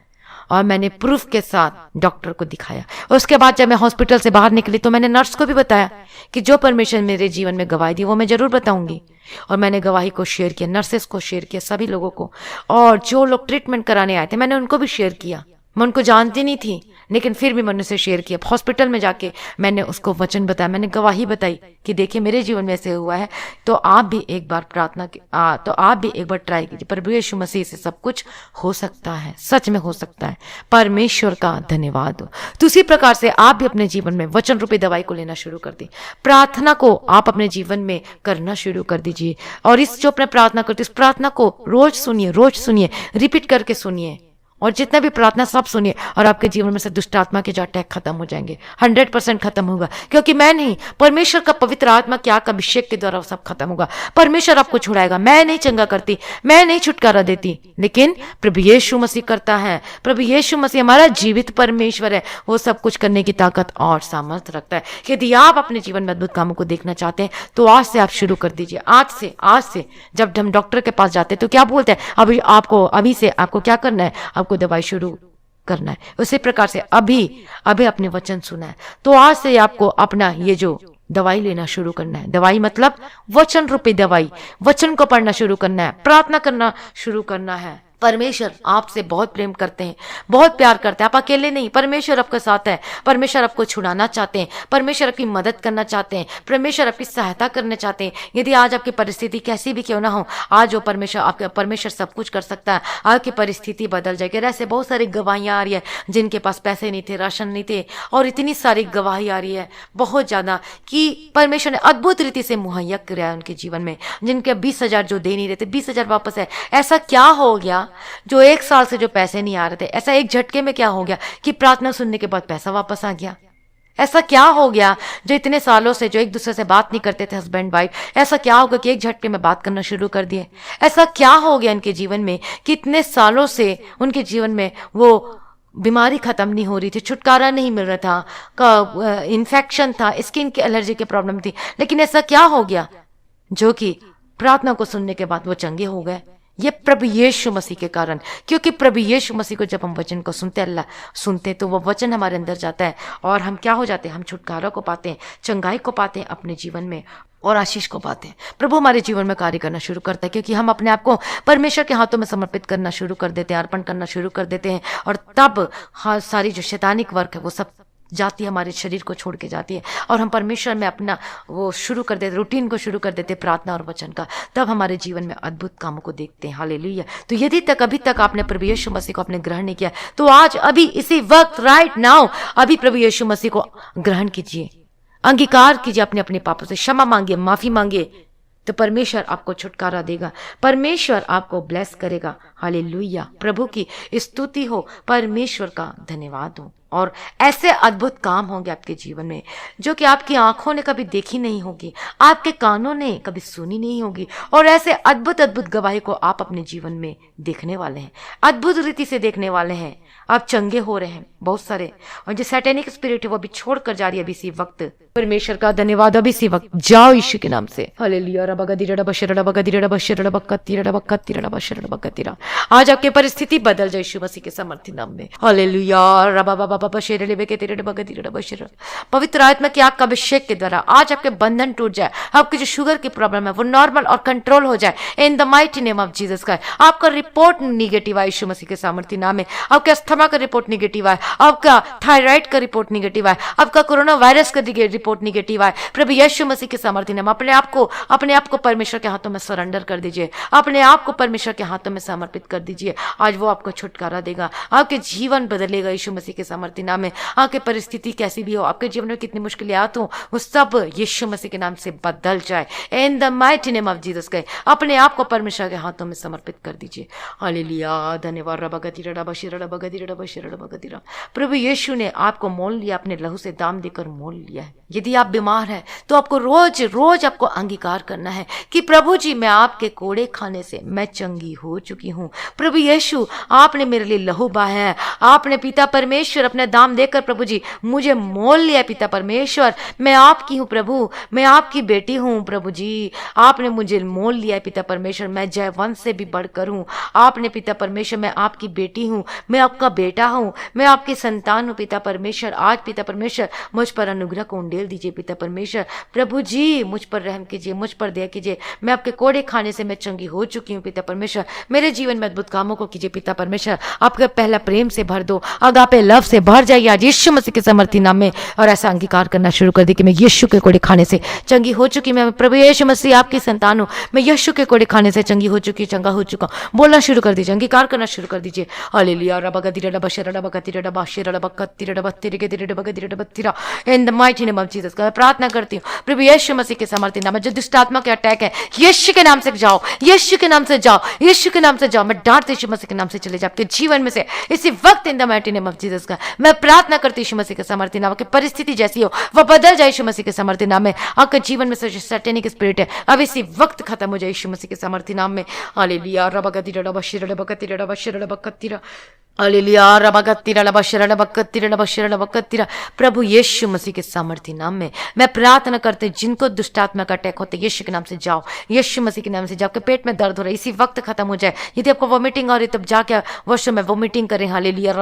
A: और मैंने प्रूफ के साथ डॉक्टर को दिखाया। उसके बाद जब मैं हॉस्पिटल से बाहर निकली तो मैंने नर्स को भी बताया कि जो परमेश्वर मेरे जीवन में गवाही दी वो मैं जरूर बताऊंगी। और मैंने गवाही को शेयर किया, नर्सेस को शेयर किया, सभी लोगों को। और जो लोग ट्रीटमेंट कराने आए थे मैंने उनको भी शेयर किया। मैं उनको जानती नहीं थी, लेकिन फिर भी मैंने उसे शेयर किया। हॉस्पिटल में जाके मैंने उसको वचन बताया, मैंने गवाही बताई कि देखिए मेरे जीवन में ऐसे हुआ है, तो आप भी एक बार तो आप भी एक बार ट्राई कीजिए। प्रभु यीशु मसीह से सब कुछ हो सकता है, सच में हो सकता है। परमेश्वर का धन्यवाद हो। तो उसी प्रकार से आप भी अपने जीवन में वचन रूपी दवाई को लेना शुरू कर दी। प्रार्थना को आप अपने जीवन में करना शुरू कर दीजिए। और इस जो अपने प्रार्थना करते इस प्रार्थना को रोज सुनिए, रिपीट करके सुनिए। और जितना भी प्रार्थना सब सुनिए, और आपके जीवन में से दुष्ट आत्मा के जो अटैक खत्म हो जाएंगे, 100% खत्म होगा। क्योंकि मैं नहीं, परमेश्वर का पवित्र आत्मा के आग अभिषेक के द्वारा सब खत्म होगा। परमेश्वर आपको छुड़ाएगा। मैं नहीं चंगा करती, मैं नहीं छुटकारा देती, लेकिन प्रभु यीशु मसीह करता है। प्रभु यीशु मसीह हमारा जीवित परमेश्वर है, वो सब कुछ करने की ताकत और सामर्थ्य रखता है। यदि आप अपने जीवन में अद्भुत कामों को देखना चाहते हैं तो आज से आप शुरू कर दीजिए। आज से जब हम डॉक्टर के पास जाते हैं तो क्या बोलते हैं? अभी से आपको क्या करना है? आपको दवाई शुरू करना है। उसी प्रकार से अभी अपने वचन सुना है तो आज से आपको अपना ये जो दवाई लेना शुरू करना है। दवाई मतलब वचन रूपी दवाई, वचन को पढ़ना शुरू करना है, प्रार्थना करना शुरू करना है। परमेश्वर आपसे बहुत प्रेम करते हैं, बहुत प्यार करते हैं। आप अकेले नहीं, परमेश्वर आपके साथ है। परमेश्वर आपको छुड़ाना चाहते हैं, परमेश्वर आपकी मदद करना चाहते हैं, परमेश्वर आपकी सहायता करना चाहते हैं। यदि आज आपकी परिस्थिति कैसी भी क्यों ना हो, आज वो परमेश्वर सब कुछ कर सकता है। आपकी परिस्थिति बदल जाएगी। ऐसे बहुत सारी गवाहियां आ रही है जिनके पास पैसे नहीं थे, राशन नहीं थे, और इतनी सारी गवाही आ रही है बहुत ज्यादा कि परमेश्वर ने अद्भुत रीति से मुहैया किया उनके जीवन में। जिनके 20,000 जो दे नहीं रहे थे, 20,000 वापस है। ऐसा क्या हो गया? जो 1 साल से जो पैसे नहीं आ रहे थे, ऐसा एक झटके में क्या हो गया कि प्रार्थना सुनने के बाद पैसा वापस आ गया? ऐसा क्या हो गया जो इतने सालों से जो एक दूसरे से बात नहीं करते थे, हस्बैंड वाइफ, ऐसा क्या होगा कि एक झटके में बात करना शुरू कर दिए? ऐसा क्या हो गया इनके जीवन में कि इतने सालों से उनके जीवन में वो बीमारी खत्म नहीं हो रही थी, छुटकारा नहीं मिल रहा था, इन्फेक्शन था, स्किन की एलर्जी की प्रॉब्लम थी, लेकिन ऐसा क्या हो गया जो कि प्रार्थना को सुनने के बाद वो चंगे हो गए? ये प्रभु यीशु मसीह के कारण। क्योंकि प्रभु यीशु मसीह को जब हम वचन को सुनते तो वो वचन हमारे अंदर जाता है और हम क्या हो जाते हैं? हम छुटकारा को पाते हैं, चंगाई को पाते हैं अपने जीवन में, और आशीष को पाते हैं। प्रभु हमारे जीवन में कार्य करना शुरू करता है क्योंकि हम अपने आप को परमेश्वर के हाथों में समर्पित करना शुरू कर देते हैं, अर्पण करना शुरू कर देते हैं। और तब सारी जो शैतानिक वर्क है वो सब जाती है, हमारे शरीर को छोड़ के जाती है, और हम परमेश्वर में अपना वो शुरू कर देते, रूटीन को शुरू कर देते प्रार्थना और वचन का। तब हमारे जीवन में अद्भुत कामों को देखते हैं। हालेलुया। तो यदि अभी तक आपने प्रभु यीशु मसीह को अपने ग्रहण नहीं किया तो आज अभी इसी वक्त राइट नाउ अभी प्रभु यीशु मसीह को ग्रहण कीजिए, अंगीकार कीजिए, अपने अपने पापों से क्षमा मांगिए, माफी मांगिए, तो परमेश्वर आपको छुटकारा देगा, परमेश्वर आपको ब्लेस करेगा। हालेलुया। प्रभु की स्तुति हो, परमेश्वर का धन्यवाद हो। और ऐसे अद्भुत काम होंगे आपके जीवन में जो कि आपकी आंखों ने कभी देखी नहीं होगी, आपके कानों ने कभी सुनी नहीं होगी, और ऐसे अद्भुत अद्भुत गवाही को आप अपने जीवन में देखने वाले हैं, अद्भुत रीति से देखने वाले हैं। आप चंगे हो रहे हैं बहुत सारे, और जो सैटेनिक स्पिरिट है वो अभी छोड़कर जा रही है अभी इसी वक्त। परमेश्वर का धन्यवाद, अभी इसी वक्त जाओ यीशु के नाम से। हालेलुया। आज आपकी परिस्थिति बदल जाए यीशु मसीह के समर्थी नाम में। हालेलुया। पवित्र आत्मा की आग का अभिषेक के द्वारा आज आपके बंधन टूट जाए, आपकी जो शुगर की प्रॉब्लम है वो नॉर्मल और कंट्रोल हो जाए इन the mighty name of Jesus Christ. आपका रिपोर्ट निगेटिव है यीशु मसीह के सामर्थ्य नाम में। आपके अस्थमा का रिपोर्ट निगेटिव है, आपका थायराइड का रिपोर्ट निगेटिव है, आपका कोरोना वायरस का रिपोर्ट निगेटिव है। प्रभु यीशु मसीह के सामर्थ्य नाम अपने आप को परमेश्वर के हाथों में सरेंडर कर दीजिए, अपने आप को परमेश्वर के हाथों में समर्पित कर दीजिए। आज वो आपको छुटकारा देगा, आपके जीवन बदलेगा यीशु मसीह के सामर्थ्य नाम में। आपकी परिस्थिति कैसी भी हो, आपके जीवन में कितनी मुश्किलें आती हो, वो सब यीशु मसीह के नाम से बदल जाए इन the mighty name of Jesus Christ. अपने आप को परमेश्वर के हाथों में समर्पित कर दीजिए। हालेलुया। धन्यवाद। प्रभु यीशु ने आपको मोल लिया, अपने लहू से दाम देकर मोल लिया है। यदि आप बीमार हैं तो आपको रोज रोज आपको अंगीकार करना है कि प्रभु जी मैं आपके कोड़े खाने से मैं चंगी हो चुकी हूँ। प्रभु यीशु आपने मेरे लिए लहू बहाया है, आपने पिता परमेश्वर अपने दाम देकर प्रभु जी मुझे मोल लिया। पिता परमेश्वर मैं आपकी हूँ प्रभु, मैं आपकी बेटी हूँ प्रभु जी, आपने मुझे मोल लिया। पिता परमेश्वर मैं जयवंश से भी बढ़कर हूँ। आपने पिता परमेश्वर मैं आपकी बेटी हूँ, मैं आपका बेटा हूँ, मैं आपकी संतान हूँ। पिता परमेश्वर आज पिता परमेश्वर मुझ पर अनुग्रह को उंडेल दीजिए। पिता परमेश्वर प्रभु जी मुझ पर रहम कीजिए, मुझ पर दया कीजिए। मैं आपके कोड़े खाने से मैं चंगी हो चुकी हूँ। पिता परमेश्वर मेरे जीवन में अद्भुत कामों को कीजिए। पिता परमेश्वर आपके पहला प्रेम से भर दो, अगापे लव से भर जाइए आज यीशु मसीह के समर्थी नाम में, और ऐसा अंगीकार करना शुरू कर दी कि मैं यीशु के कोड़े खाने से चंगी हो चुकी, मैं प्रभु यीशु मसीह आपकी संतान हूँ, मैं यीशु के कोड़े खाने से चंगी हो चुकी, चंगा हो चुका। बोलना शुरू कर दीजिए, अंगीकार करना शुरू कर दीजिए। Hallelujah. In the mighty name of Jesus का प्रार्थना करती हूँ प्रभु यीशु मसीह के समर्थी नाम में। जो दुष्ट आत्मा के अटैक है यीशु के नाम से जाओ, यीशु के नाम से जाओ, यीशु के नाम से जाओ। मैं डांटती यीशु मसीह के नाम से चले जाओ आपके जीवन में से इसी वक्त इन the mighty name of Jesus का। मैं प्रार्थना करती यीशु मसीह के समर्थी नाम की परिस्थिति जैसी हो वह बदल जाए यीशु मसीह के समर्थी नाम में। आपके जीवन में से सैटेनिक स्पिरिट है अब इसी वक्त खत्म हो जाए यीशु मसीह के समर्थी नाम में। हालेलुया। प्रभु यीशु मसीह के सामर्थ्य नाम में मैं प्रार्थना करते जिनको दुष्टात्मा का अटैक होते यीशु के नाम से जाओ, यीशु मसीह के नाम से जाओ। आपके पेट में दर्द हो रहा है इसी वक्त खत्म हो जाए। यदि आपको वोमिटिंग हो रही तब जाके वॉशरूम में वोमिटिंग करें। हालेलुया।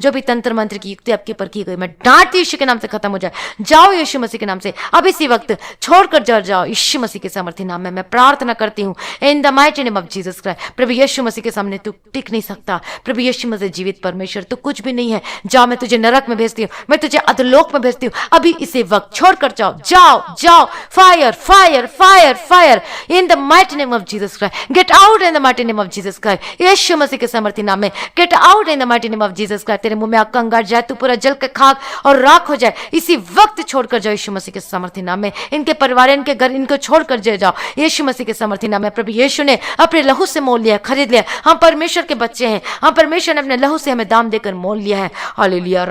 A: जो भी तंत्र मंत्र की युक्ति आपके पर की गई मैं डांटती यीशु के नाम से खत्म हो जाए। जाओ यीशु मसीह के नाम से अब इसी वक्त छोड़कर जाओ यीशु मसीह के सामर्थ्य नाम में मैं प्रार्थना करती हूँ in the mighty name of Jesus Christ. प्रभु यीशु मसीह के सामने तू टिक नहीं सकता। प्रभु यीशु मसीह जीवित परमेश्वर तो कुछ भी नहीं है। जाओ मैं तुझे नरक में भेजती हूँ, मैं तुझे अधोलोक में भेजती हूँ। अभी इसी वक्त छोड़कर जाओ, जाओ जाओ। Fire fire fire fire in the mighty name of Jesus Christ. Get out in the mighty name of Jesus Christ. यीशु मसीह के सामर्थ्य नाम में get out in the mighty name of Jesus Christ. तेरे मुंह में आग का अंगार जाए, तू पूरा जल के खाक और राख हो जाए इसी वक्त। छोड़कर जाओ यीशु मसीह के सामर्थ्य नाम में। इनके परिवार इनके घर इनको छोड़कर जाओ यीशु मसीह के सामर्थ्य नाम में। प्रभु यीशु ने अपने लहू से मोल लिया, खरीद लिया। हम परमेश्वर के बच्चे हैं, हम परमेश्वर ने अपने लहू से हमें दाम देकर मोल लिया है। Hallelujah.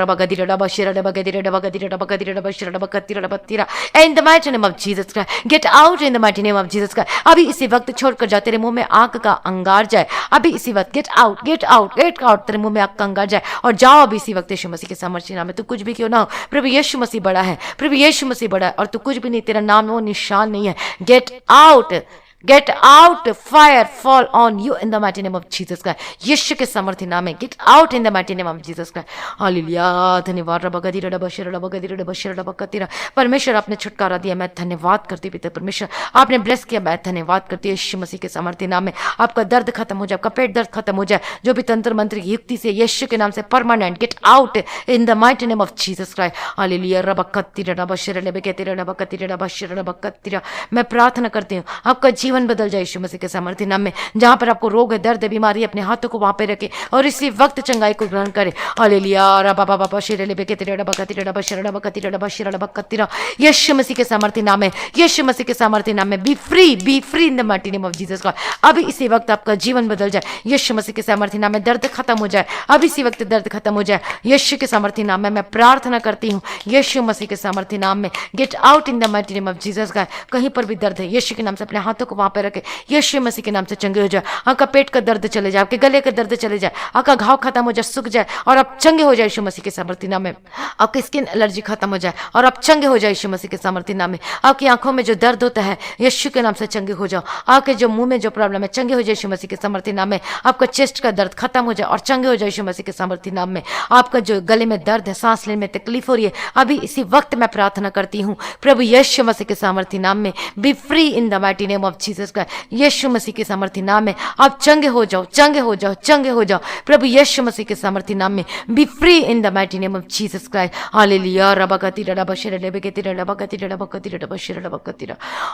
A: In the mighty name of Jesus Christ get out in the mighty name of Jesus Christ. अभी इसी वक्त छोड़कर जा, तेरे मुंह में आग का अंगार जाए अभी इसी वक्त। Gate out get out get out. तेरे मुंह में आग का अंगार जाए और जाओ अभी इसी वक्त यीशु मसीह के सामर्थ्य नाम में। तू कुछ भी क्यों ना हो, प्रभु यीशु मसीह बड़ा है, प्रभु यीशु मसीह बड़ा है और तू कुछ भी नहीं, तेरा नाम में वो निशान नहीं है। Get out get out. Fire fall on you in the mighty name of Jesus Christ. यीशु के सामर्थ्य नाम में get out in the mighty name of Jesus Christ. Hallelujah. धन्यवाद। परमेश्वर आपने छुटकारा दिया, मैं धन्यवाद करती हूँ। पिता परमेश्वर आपने ब्लेस किया, मैं धन्यवाद करती हूँ यीशु मसीह के सामर्थ्य नाम में। आपका दर्द खत्म हो जाए, आपका पेट दर्द खत्म हो जाए, जो भी तंत्र मंत्र की युक्ति से यीशु के नाम से permanent gate out in the mighty name of Jesus Christ. Hallelujah. मैं प्रार्थना करती हूँ आपका जीवन बदल जाए यीशु मसीह के सामर्थ्य नाम में। जहां पर आपको रोग है, दर्द है, बीमारी, अपने हाथों को वहां पे रखे और इसी वक्त चंगाई को ग्रहण करे। हालेलुया। रबा बाबा शिरेले बेकेतिरे रबा कतिरे रबा शिरडा बकतिरे रबा शिरडा बकतिरा। यीशु मसीह के सामर्थ्य नाम में, यीशु मसीह के सामर्थ्य नाम में। Be free in the mighty name of Jesus God. अभी इसी वक्त आपका जीवन बदल जाए यीशु मसीह के सामर्थ्य नाम में। दर्द खत्म हो जाए, अब इसी वक्त दर्द खत्म हो जाए यीशु के सामर्थ्य नाम में। मैं प्रार्थना करती हूँ यीशु मसीह के सामर्थ्य नाम में। Get out in the mighty name of Jesus God. कहीं पर भी दर्द है, यीशु के नाम से अपने हाथों को वहां पे रखे, यीशु मसीह के नाम से चंगे हो जाए। आपका पेट का दर्द चले जाए, आपके गले का दर्द चले जाए, आपका घाव खत्म हो जाए, सूख जाए और आप चंगे हो जाए यीशु मसीह के सामर्थ्य नाम में। आपकी स्किन एलर्जी खत्म हो जाए और आप चंगे हो जाए यीशु मसीह के सामर्थ्य नाम में। आपकी आंखों में जो दर्द होता है यीशु के नाम से चंगे हो जाओ। आपके जो मुंह में जो प्रॉब्लम है चंगे हो जाए यीशु मसीह के सामर्थ्य नाम में। आपका चेस्ट का दर्द खत्म हो जाए और चंगे हो जाए यीशु मसीह के सामर्थ्य नाम में। आपका जो गले में दर्द है, सांस लेने में तकलीफ हो रही है, अभी इसी वक्त मैं प्रार्थना करती हूँ प्रभु यीशु मसीह के सामर्थ्य नाम में। Be free in the mighty name of Jesus Christ. यीशु मसीह के सामर्थ्य नाम में आप चंगे हो जाओ, चंगे हो जाओ, चंगे हो जाओ प्रभु यीशु मसीह के सामर्थ्य नाम में। Be free in the mighty name of Jesus Christ. Hallelujah. रबकती रबशर लेबेकेती रबकती रबकती रबशर रबकती।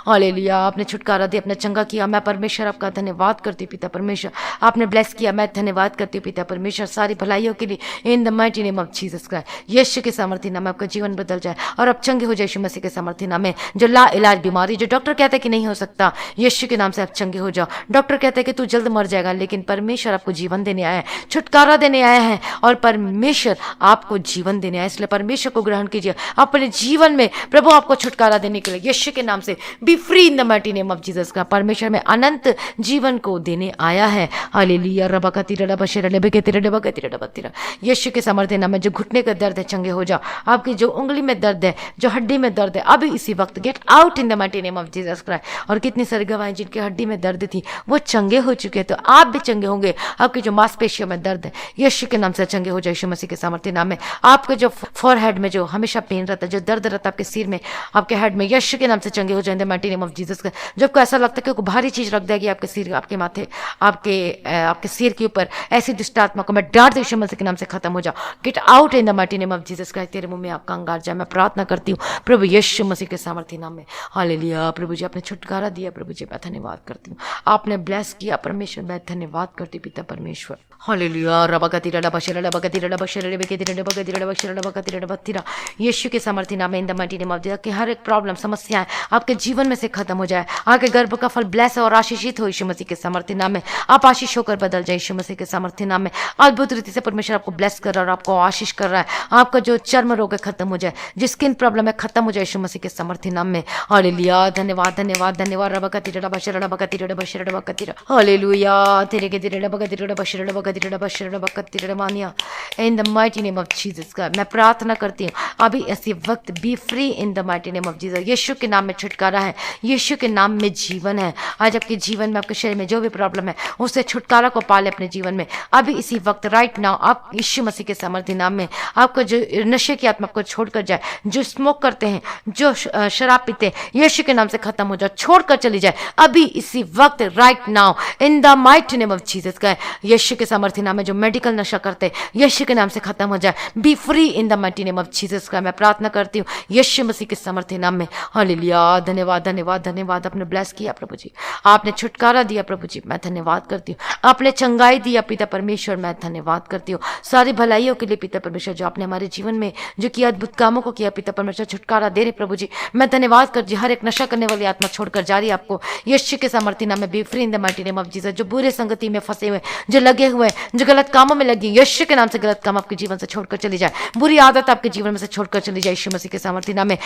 A: हालेलुया। आपने छुटकारा दिया, आपने चंगा किया। मैं परमेश्वर आपका धन्यवाद करती हूँ पिता परमेश्वर। आपने ब्लेस किया, मैं धन्यवाद करती हूँ पिता परमेश्वर सारी भलाइयों के लिए in the mighty name of Jesus Christ. यीशु के सामर्थ्य नाम में आपका जीवन बदल जाए और आप चंगे हो जाए यीशु मसीह के सामर्थ्य नाम में। जो ला इलाज बीमारी, जो डॉक्टर कहते हैं कि नहीं हो सकता, यीशु के नाम से आप चंगे हो जाओ। डॉक्टर कहते हैं कि तू जल्द मर जाएगा, लेकिन परमेश्वर आपको जीवन देने आया है, छुटकारा देने आया है और परमेश्वर आपको जीवन देने आया। इसलिए परमेश्वर को ग्रहण कीजिए अपने जीवन में। प्रभु आपको छुटकारा देने के लिए यीशु के नाम से B free in the mighty name of Jesus का। परमेश्वर में अनंत जीवन को देने आया है। हालेलुया। रबकती रबशर लेबेकेती रबकती रबकती। यीशु के सामर्थ्य नाम में जो घुटने का दर्द है चंगे हो जाओ। आपकी जो उंगली में दर्द है, जो हड्डी में दर्द है, अभी इसी वक्त gate out in the mighty name of Jesus Christ. और कितनी सारी गवाहें जिनकी हड्डी में दर्द थी वो चंगे हो चुके हैं, तो आप भी चंगे होंगे। आपकी जो मांसपेशियों में दर्द है यीशु के नाम से चंगे हो जाए यीशु मसीह के सामर्थ्य नाम में। आपके जो फोरहेड में जो हमेशा पेन रहता है, जो दर्द रहता है आपके सिर में, आपके हेड में, यीशु के नाम से चंगे हो जाए इन the mighty name of Jesus Christ. जब को ऐसा लगता है कि कोई भारी चीज रख देगी आपके सिर, आपके माथे, आपके सिर के ऊपर, ऐसी दुष्ट आत्मा को मैं डांट दे यीशु मसीह के नाम से खत्म हो जाओ। Gate out in the mighty name of Jesus Christ. तेरे मुंह में आपका अंगार जाए, मैं प्रार्थना करती हूँ प्रभु यीशु मसीह के सामर्थ्य नाम में। हालेलुया। प्रभु जी आपने छुटकारा दिया, प्रभु जी मैं धन्यवाद करती हूँ। आपने ब्लेस किया परमेश्वर, मैं धन्यवाद करती पिता परमेश्वर। हालेलुया। रबकती रबशर रबकती रबशर लेबेकेती रबकती रबशर रबकती रबकती। यीशु के सामर्थ्य नाम में इन the mighty name of Jesus कि हर एक प्रॉब्लम, समस्याएं आपके जीवन में से खत्म हो जाए। आपके गर्भ का फल ब्लेस और आशीषित हो यीशु मसीह के सामर्थ्य नाम में। आप आशीष होकर बदल जाए यीशु मसीह के सामर्थ्य नाम में। अद्भुत रीति से परमेश्वर आपको ब्लेस कर रहा है और आपको आशीष कर रहा है। आपका जो चर्म रोग है खत्म हो जाए, जो स्किन प्रॉब्लम है खत्म हो जाए यीशु मसीह के सामर्थ्य नाम में। हालेलुया। धन्यवाद धन्यवाद धन्यवाद। रबकती रबशर रबकती रबशर रबकती। हालेलुया। तेरे के तेरे रबकती रबशर रबकती रबशर रबकती रमानिया in the mighty name of Jesus का। मैं प्रार्थना करती हूँ अभी ऐसे वक्त be free in the mighty name of Jesus. यीशु के नाम में छुटकारा है, यीशु के नाम में जीवन है। आज आपके जीवन में, आपके शरीर में जो भी प्रॉब्लम है उससे छुटकारा को पाले अपने जीवन में। अभी इसी वक्त राइट नाउ आप यीशु मसीह के सामर्थ्य नाम में, आपको जो नशे की आत्मा को छोड़कर जाए, जो स्मोक करते हैं, जो शराब पीते हैं, यीशु के नाम से खत्म हो जाए, छोड़कर चली जाए अभी इसी वक्त right now in the mighty name of Jesus का। यीशु के सामर्थ्य नाम में जो मेडिकल नशा करते हैं यीशु के नाम से खत्म हो जाए। B free in the mighty name of Jesus का। मैं प्रार्थना करती हूँ यीशु मसीह के सामर्थ्य नाम में। हालेलुया। धन्यवाद धन्यवाद धन्यवाद। आपने ब्लेस किया प्रभु जी, आपने छुटकारा दिया प्रभु जी, मैं धन्यवाद करती हूँ। आपने चंगाई दिया पिता परमेश्वर, मैं धन्यवाद करती हूँ सारी भलाइयों के लिए पिता परमेश्वर, जो आपने हमारे जीवन में जो किया, अद्भुत कामों को किया पिता परमेश्वर, छुटकारा दे रहे प्रभु जी, मैं धन्यवाद कर जी। हर एक नशा करने वाली आत्मा छोड़कर जा रही है आपको यीशु के सामर्थ्य नाम में। Be free in the mighty name of Jesus. जो बुरे संगति में फंसे हुए, जो लगे हुए, जो गलत कामों में लगी, यीशु के नाम से गलत काम आपके जीवन से छोड़कर चली जाए। बुरी आदत आपके जीवन में से छोड़कर चली जाए यीशु मसीह के सामर्थ्य नाम में।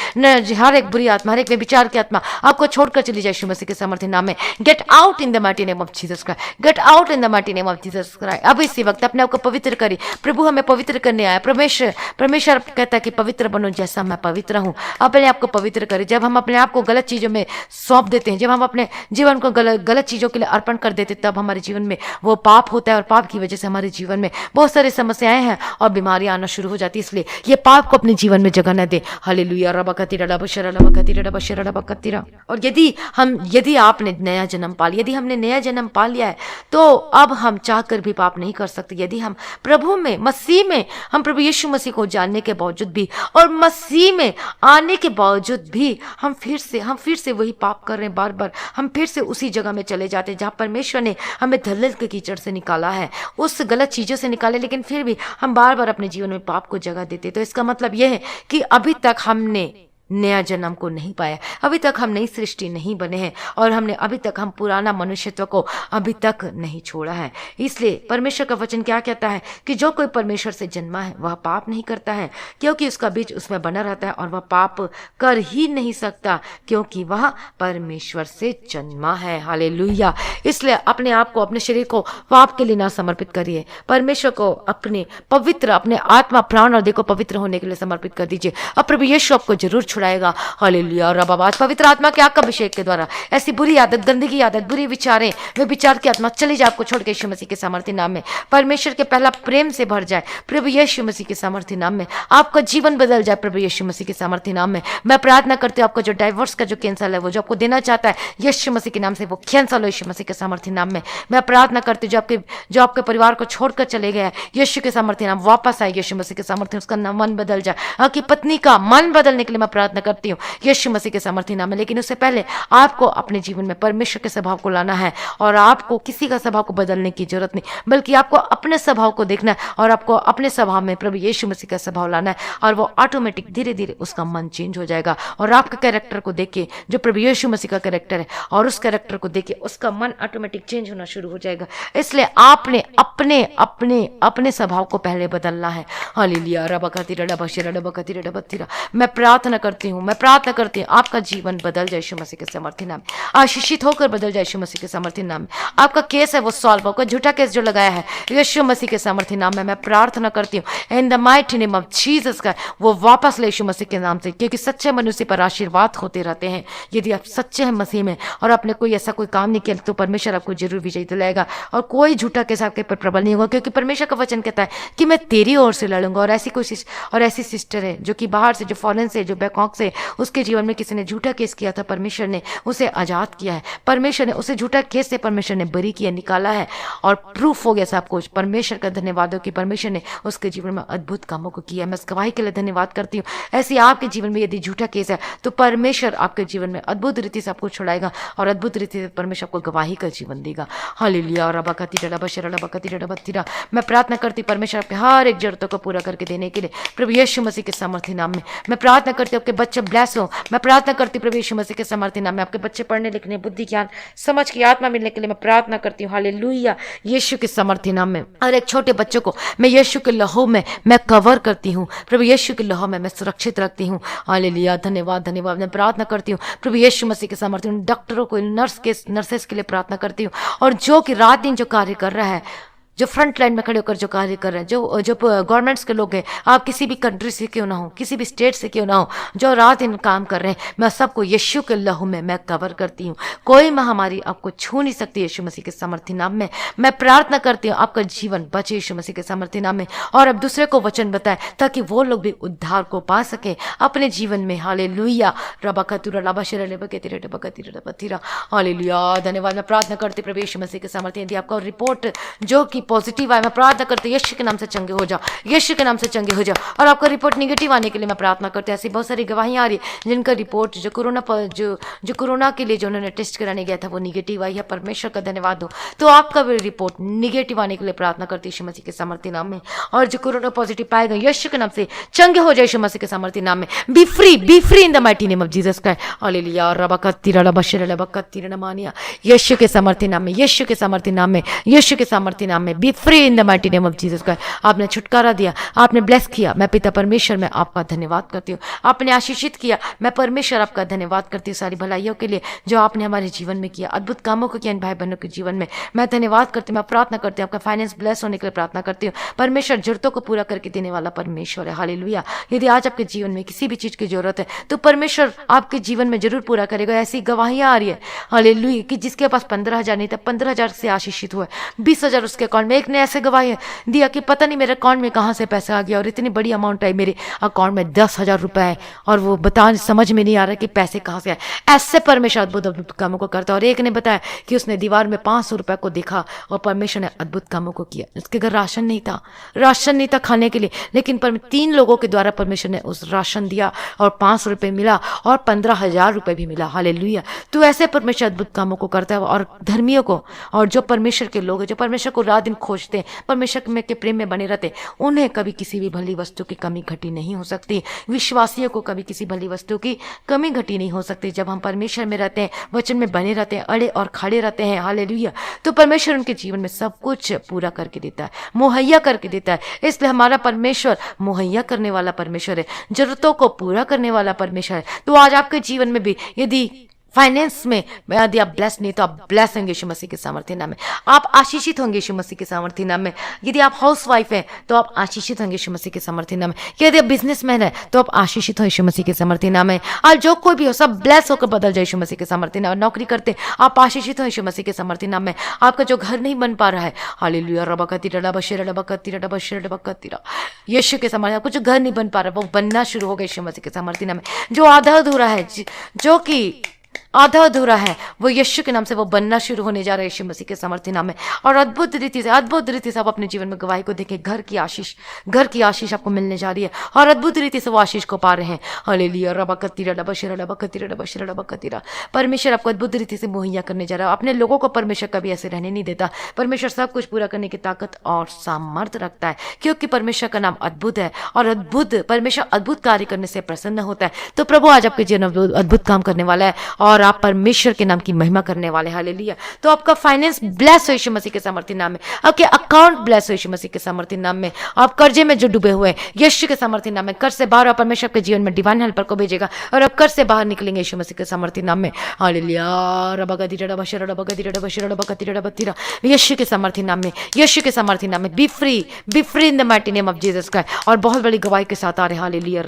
A: हर एक बुरी आत्मा, हर एक विचार की आत्मा आपको छोड़कर चली जाए यीशु मसीह के सामर्थ्य नाम में। Get out in the mighty name of Jesus Christ. Get out in the mighty name of Jesus Christ. अब इसी वक्त अपने आप को पवित्र करिए। प्रभु हमें पवित्र करने आया। परमेश्वर कहता है कि पवित्र बनो जैसा मैं पवित्र हूँ। अपने आप को पवित्र करें। जब हम अपने आप को गलत चीजों में सौंप देते हैं, जब हम अपने जीवन को गलत चीजों के लिए अर्पण कर देते हैं, तब हमारे जीवन में वो पाप होता है और पाप की वजह से हमारे जीवन में बहुत सारी समस्याएं हैं और बीमारियां आना शुरू हो जाती है। इसलिए ये पाप को अपने जीवन में जगह न दे। हालेलुया। और यदि आपने नया जन्म पा लिया, यदि हमने नया जन्म पा लिया है, तो अब हम चाहकर भी पाप नहीं कर सकते। यदि हम प्रभु में, मसीह में, हम प्रभु यीशु मसीह को जानने के बावजूद भी और मसीह में आने के बावजूद भी हम फिर से वही पाप कर रहे हैं बार बार, हम फिर से उसी जगह में चले जाते हैं जहाँ परमेश्वर ने हमें धलल के कीचड़ से निकाला है, उस गलत चीज़ों से निकाले, लेकिन फिर भी हम बार बार अपने जीवन में पाप को जगह देते। तो इसका मतलब यह है कि अभी तक हमने नया जन्म को नहीं पाया, अभी तक हम नई सृष्टि नहीं बने हैं, और हमने अभी तक हम पुराना मनुष्यत्व को अभी तक नहीं छोड़ा है। इसलिए परमेश्वर का वचन क्या कहता है कि जो कोई परमेश्वर से जन्मा है वह पाप नहीं करता है, क्योंकि उसका बीज उसमें बना रहता है, और वह पाप कर ही नहीं सकता क्योंकि वह परमेश्वर से जन्मा है। हालेलुया। इसलिए अपने आप को, अपने शरीर को पाप के लिए ना समर्पित करिए, परमेश्वर को अपने पवित्र, अपने आत्मा, प्राण और देह को पवित्र होने के लिए समर्पित कर दीजिए, और प्रभु यीशु आपको जरूर छुड़ाएगा। हालेलुया। और अब आवाज पवित्र आत्मा के आग का अभिषेक के द्वारा ऐसी बुरी आदत, गंदगी आदत, बुरी विचारें, वे विचार की आत्मा चली जाए आपको छोड़ के यीशु मसीह के सामर्थ्य नाम में। परमेश्वर के पहला प्रेम से भर जाए प्रभु यीशु मसीह के सामर्थ्य नाम में। आपका जीवन बदल जाए प्रभु यीशु मसीह के सामर्थ्य नाम में। मैं प्रार्थना करती हूँ आपका जो डाइवोर्स का जो कैंसर है, वो जो आपको देना चाहता है यीशु मसीह के नाम से, वो कैंसल हो यीशु मसीह के सामर्थ्य नाम में। मैं प्रार्थना करती हूँ जो आपके परिवार को छोड़कर चले गए यीशु के सामर्थ्य नाम वापस आए यीशु मसीह के सामर्थ्य, उसका मन बदल जाए। आपकी पत्नी का मन बदलने के लिए मैं प्रार्थना करती हूँ यीशु मसीह के सामर्थ्य नाम में। लेकिन उससे पहले आपको अपने जीवन में परमेश्वर के स्वभाव को लाना है, और आपको किसी का स्वभाव को बदलने की जरूरत नहीं, बल्कि आपको अपने स्वभाव को देखना है, और आपको अपने स्वभाव में प्रभु यीशु मसीह का स्वभाव लाना है, और वो ऑटोमेटिक धीरे धीरे उसका मन चेंज हो जाएगा। और आपके कैरेक्टर को देख के, जो प्रभु यीशु मसीह का कैरेक्टर है, और उस कैरेक्टर को देख के उसका मन ऑटोमेटिक चेंज होना शुरू हो जाएगा। इसलिए आपने अपने अपने अपने स्वभाव को पहले बदलना है। हालेलुया। मैं प्रार्थना करती हूँ, मैं प्रार्थना करती हूँ आपका जीवन बदल जाए यीशु मसीह के सामर्थ्य नाम में, आशीषित होकर बदल जाए यीशु मसीह के सामर्थ्य नाम में। आपका केस है वो सॉल्व होगा, झूठा केस जो लगाया है यीशु मसीह के सामर्थ्य नाम में मैं प्रार्थना करती हूँ in the mighty name of Jesus का, वो वापस ले यीशु मसीह के नाम से। क्योंकि सच्चे मनुष्य पर आशीर्वाद होते रहते हैं। यदि आप सच्चे हैं मसीह में और आपने कोई ऐसा कोई काम नहीं किया, तो परमेश्वर आपको जरूर विजय दिलाएगा, और कोई झूठा केस आपके पर प्रबल नहीं होगा। क्योंकि परमेश्वर का वचन कहता है कि मैं तेरी ओर से लड़ूंगा। और ऐसी कोशिश, और ऐसी सिस्टर है जो कि बाहर से, जो फॉरेन से, जो बैंकॉक से, उसके जीवन में किसी ने झूठा केस किया था, परमेश्वर ने उसे आजाद किया है। परमेश्वर ने उसे झूठा केस से परमेश्वर ने बरी किया, निकाला है, और प्रूफ हो गया सब कुछ। परमेश्वर का धन्यवाद हो कि परमेश्वर ने उसके जीवन में अद्भुत कामों को किया। मैं इस गवाही के लिए धन्यवाद करती हूँ। ऐसे आपके जीवन में यदि झूठा केस है, तो परमेश्वर आपके जीवन में अद्भुत रीति से आपको छुड़ाएगा, और अद्भुत रीति से परमेश्वर आपको गवाही का जीवन देगा। हालेलुया। और मैं प्रार्थना करती परमेश्वर आपके हर एक जरूरतों को पूरा करके देने के लिए प्रभु यीशु मसीह के सामर्थ्य नाम में। मैं प्रार्थना करती हूँ आपके बच्चे ब्लेस हो। मैं प्रार्थना करती हूँ प्रभु यीशु मसीह के सामर्थ्य नाम में आपके बच्चे पढ़ने लिखने, बुद्धि, ज्ञान, समझ की आत्मा मिलने के लिए मैं प्रार्थना करती हूँ। हालेलुया। यीशु के सामर्थ्य नाम में हर एक छोटे बच्चों को मैं यीशु के लहू में मैं कवर करती हूँ, प्रभु यीशु के लहू में मैं सुरक्षित रखती हूँ। हालेलुया। धन्यवाद, धन्यवाद। मैं प्रार्थना करती हूँ प्रभु यीशु मसीह के सामर्थ्य, डॉक्टरों को, नर्सेस के लिए प्रार्थना करती हूँ, और जो कि रात दिन जो कार्य कर रहा है, जो फ्रंट लाइन में खड़े होकर जो कार्य कर रहे हैं, जो गवर्नमेंट्स के लोग हैं, आप किसी भी कंट्री से क्यों ना हो, किसी भी स्टेट से क्यों ना हो, जो रात दिन काम कर रहे हैं, मैं सबको यीशु के लहू में मैं कवर करती हूँ। कोई महामारी आपको छू नहीं सकती यीशु मसीह के सामर्थ्य नाम में। मैं प्रार्थना करती हूँ आपका जीवन बचे यीशु मसीह के सामर्थ्य नाम में, और अब दूसरे को वचन बताएं ताकि वो लोग भी उद्धार को पा सके अपने जीवन में। हालेलुया। हालेलुया। धन्यवाद। मैं प्रार्थना करती प्रभु यीशु मसीह के सामर्थ्य, यदि आपका रिपोर्ट जो कि पॉजिटिव आए, मैं प्रार्थना करती हूँ यीशु के नाम से चंगे हो जाओ, यीशु के नाम से चंगे हो जाओ। और आपका रिपोर्ट निगेटिव आने के लिए मैं प्रार्थना करती हूँ। ऐसी बहुत सारी गवाहियाँ आ रही है जिनका रिपोर्ट जो कोरोना के लिए जो उन्होंने टेस्ट कराने गया था वो निगेटिव आई है। परमेश्वर का धन्यवाद हो। तो आपका भी रिपोर्ट निगेटिव आने के लिए प्रार्थना करती हूँ यीशु मसीह के सामर्थ्य नाम में। और जो कोरोना पॉजिटिव पाए गए यीशु के नाम से चंगे हो जाए यीशु मसीह के सामर्थ्य नाम में। Be free in the mighty name of Jesus Christ. Hallelujah. यीशु के सामर्थ्य नाम में, यीशु के सामर्थ्य नाम में, यीशु के सामर्थ्य नाम में be free in the mighty name of Jesus Christ. आपने छुटकारा दिया, आपने ब्लेस किया, मैं पिता परमेश्वर में आपका धन्यवाद करती हूँ। आपने आशीषित किया, मैं परमेश्वर आपका धन्यवाद करती हूँ सारी भलाइयों के लिए जो आपने हमारे जीवन में किया, अद्भुत कामों को किया इन भाई बहनों के जीवन में। मैं धन्यवाद करती हूँ, मैं प्रार्थना करती हूँ आपका फाइनेंस ब्लेस होने के लिए प्रार्थना करती हूँ। परमेश्वर जरूरतों को पूरा करके देने वाला परमेश्वर है। हालेलुया। यदि आज आपके जीवन में किसी भी चीज की जरूरत है तो परमेश्वर आपके जीवन में जरूर पूरा करेगा। ऐसी गवाहियां आ रही है हालेलुया कि जिसके पास 15,000 नहीं था 15,000 से आशीषित हुआ, 20,000 उसके अकाउंट में। एक ने ऐसे गवाही दिया कि पता नहीं मेरे अकाउंट में कहाँ से पैसा आ गया और इतनी बड़ी अमाउंट आई मेरे अकाउंट में 10,000 रुपए है और वो समझ में नहीं आ रहा कि पैसे कहाँ से आए। ऐसे परमेश्वर अद्भुत अद्भुत कामों को करता है। और एक ने बताया कि उसने दीवार में 500 रुपए को देखा और परमेश्वर ने अद्भुत कामों को किया। उसके घर राशन नहीं था खाने के लिए, लेकिन 3 लोगों के द्वारा परमेश्वर ने उस राशन दिया और 500 रुपए मिला और 15,000 रुपए भी मिला। हालेलुया। तो ऐसे परमेश्वर अद्भुत कामों को करता है। और धर्मियों को और जो परमेश्वर के लोग हैं, जो परमेश्वर को रात दिन खोजते हैं, परमेश्वर में के प्रेम में बने रहते हैं, उन्हें कभी किसी भी भली वस्तु की कमी घटी नहीं हो सकती। विश्वासियों को कभी किसी भली वस्तु की कमी घटी नहीं हो सकती। जब हम परमेश्वर में रहते हैं, वचन में बने रहते हैं, अड़े और खड़े रहते हैं, हालेलुया, तो परमेश्वर उनके जीवन में सब कुछ पूरा करके देता है, मुहैया करके देता है। इसलिए हमारा परमेश्वर मुहैया करने वाला परमेश्वर है, जरूरतों को पूरा करने वाला परमेश्वर है। तो आज आपके जीवन में भी यदि फाइनेंस में यदि आप ब्लेस नहीं तो आप ब्लेस होंगे यीशु मसीह के सामर्थ्य नाम में। आप आशीषित होंगे यीशु मसीह के सामर्थ्य नाम में। यदि आप हाउस वाइफ हैं तो आप आशीषित होंगे यीशु मसीह के सामर्थ्य नाम में। यदि आप बिजनेसमैन है तो आप आशीषित हो यीशु मसीह के सामर्थ्य नाम में। और जो कोई भी हो सब ब्लेस होकर बदल जाए यीशु मसीह के सामर्थ्य नाम। नौकरी करते आप आशीषित हो यीशु मसीह के सामर्थ्य नाम में। आपका जो घर नहीं बन पा रहा है, हालेलुया, यीशु के सामर्थ्य, आपको जो घर नहीं बन पा रहा वो बनना शुरू हो गया यीशु मसीह के सामर्थ्य नाम में। जो आधा अधूरा है, जो कि आधा अधूरा है, वो यीशु के नाम से वो बनना शुरू होने जा रहा है यीशु मसीह के सामर्थ्य नाम में। और अद्भुत रीति से आप अपने जीवन में गवाही को देखें। घर की आशीष आपको मिलने जा रही है और अद्भुत रीति से वो आशीष को पा रहे हैं। हालेलुया, परमेश्वर आपको अद्भुत रीति से मुहैया करने जा रहा है। अपने लोगों को परमेश्वर कभी ऐसे रहने नहीं देता। परमेश्वर सब कुछ पूरा करने की ताकत और सामर्थ्य रखता है, क्योंकि परमेश्वर का नाम अद्भुत है और परमेश्वर अद्भुत कार्य करने से प्रसन्न होता है। तो प्रभु आज आपके जीवन में अद्भुत काम करने वाला है और आप परमेश्वर के नाम की महिमा करने वाले। हालेलुया। तो आपका फाइनेंस ब्लेस हो यीशु मसीह के सामर्थ्य नाम में। आपके अकाउंट ब्लेस हो यीशु मसीह के सामर्थ्य नाम में। आप कर्जे में जो डूबे हुए हैं, यीशु के सामर्थ्य नाम में कर्ज से बाहर, परमेश्वर के जीवन में डिवाइन हेल्पर को भेजेगा और आप कर्ज से बाहर निकलेंगे यीशु मसीह के सामर्थ्य नाम में। हालेलुया, यीशु के सामर्थ्य नाम में, यीशु के सामर्थ्य नाम में। Be free in the mighty name of Jesus Christ. और बहुत बड़ी गवाही के साथ आ रहे। हालेलुया,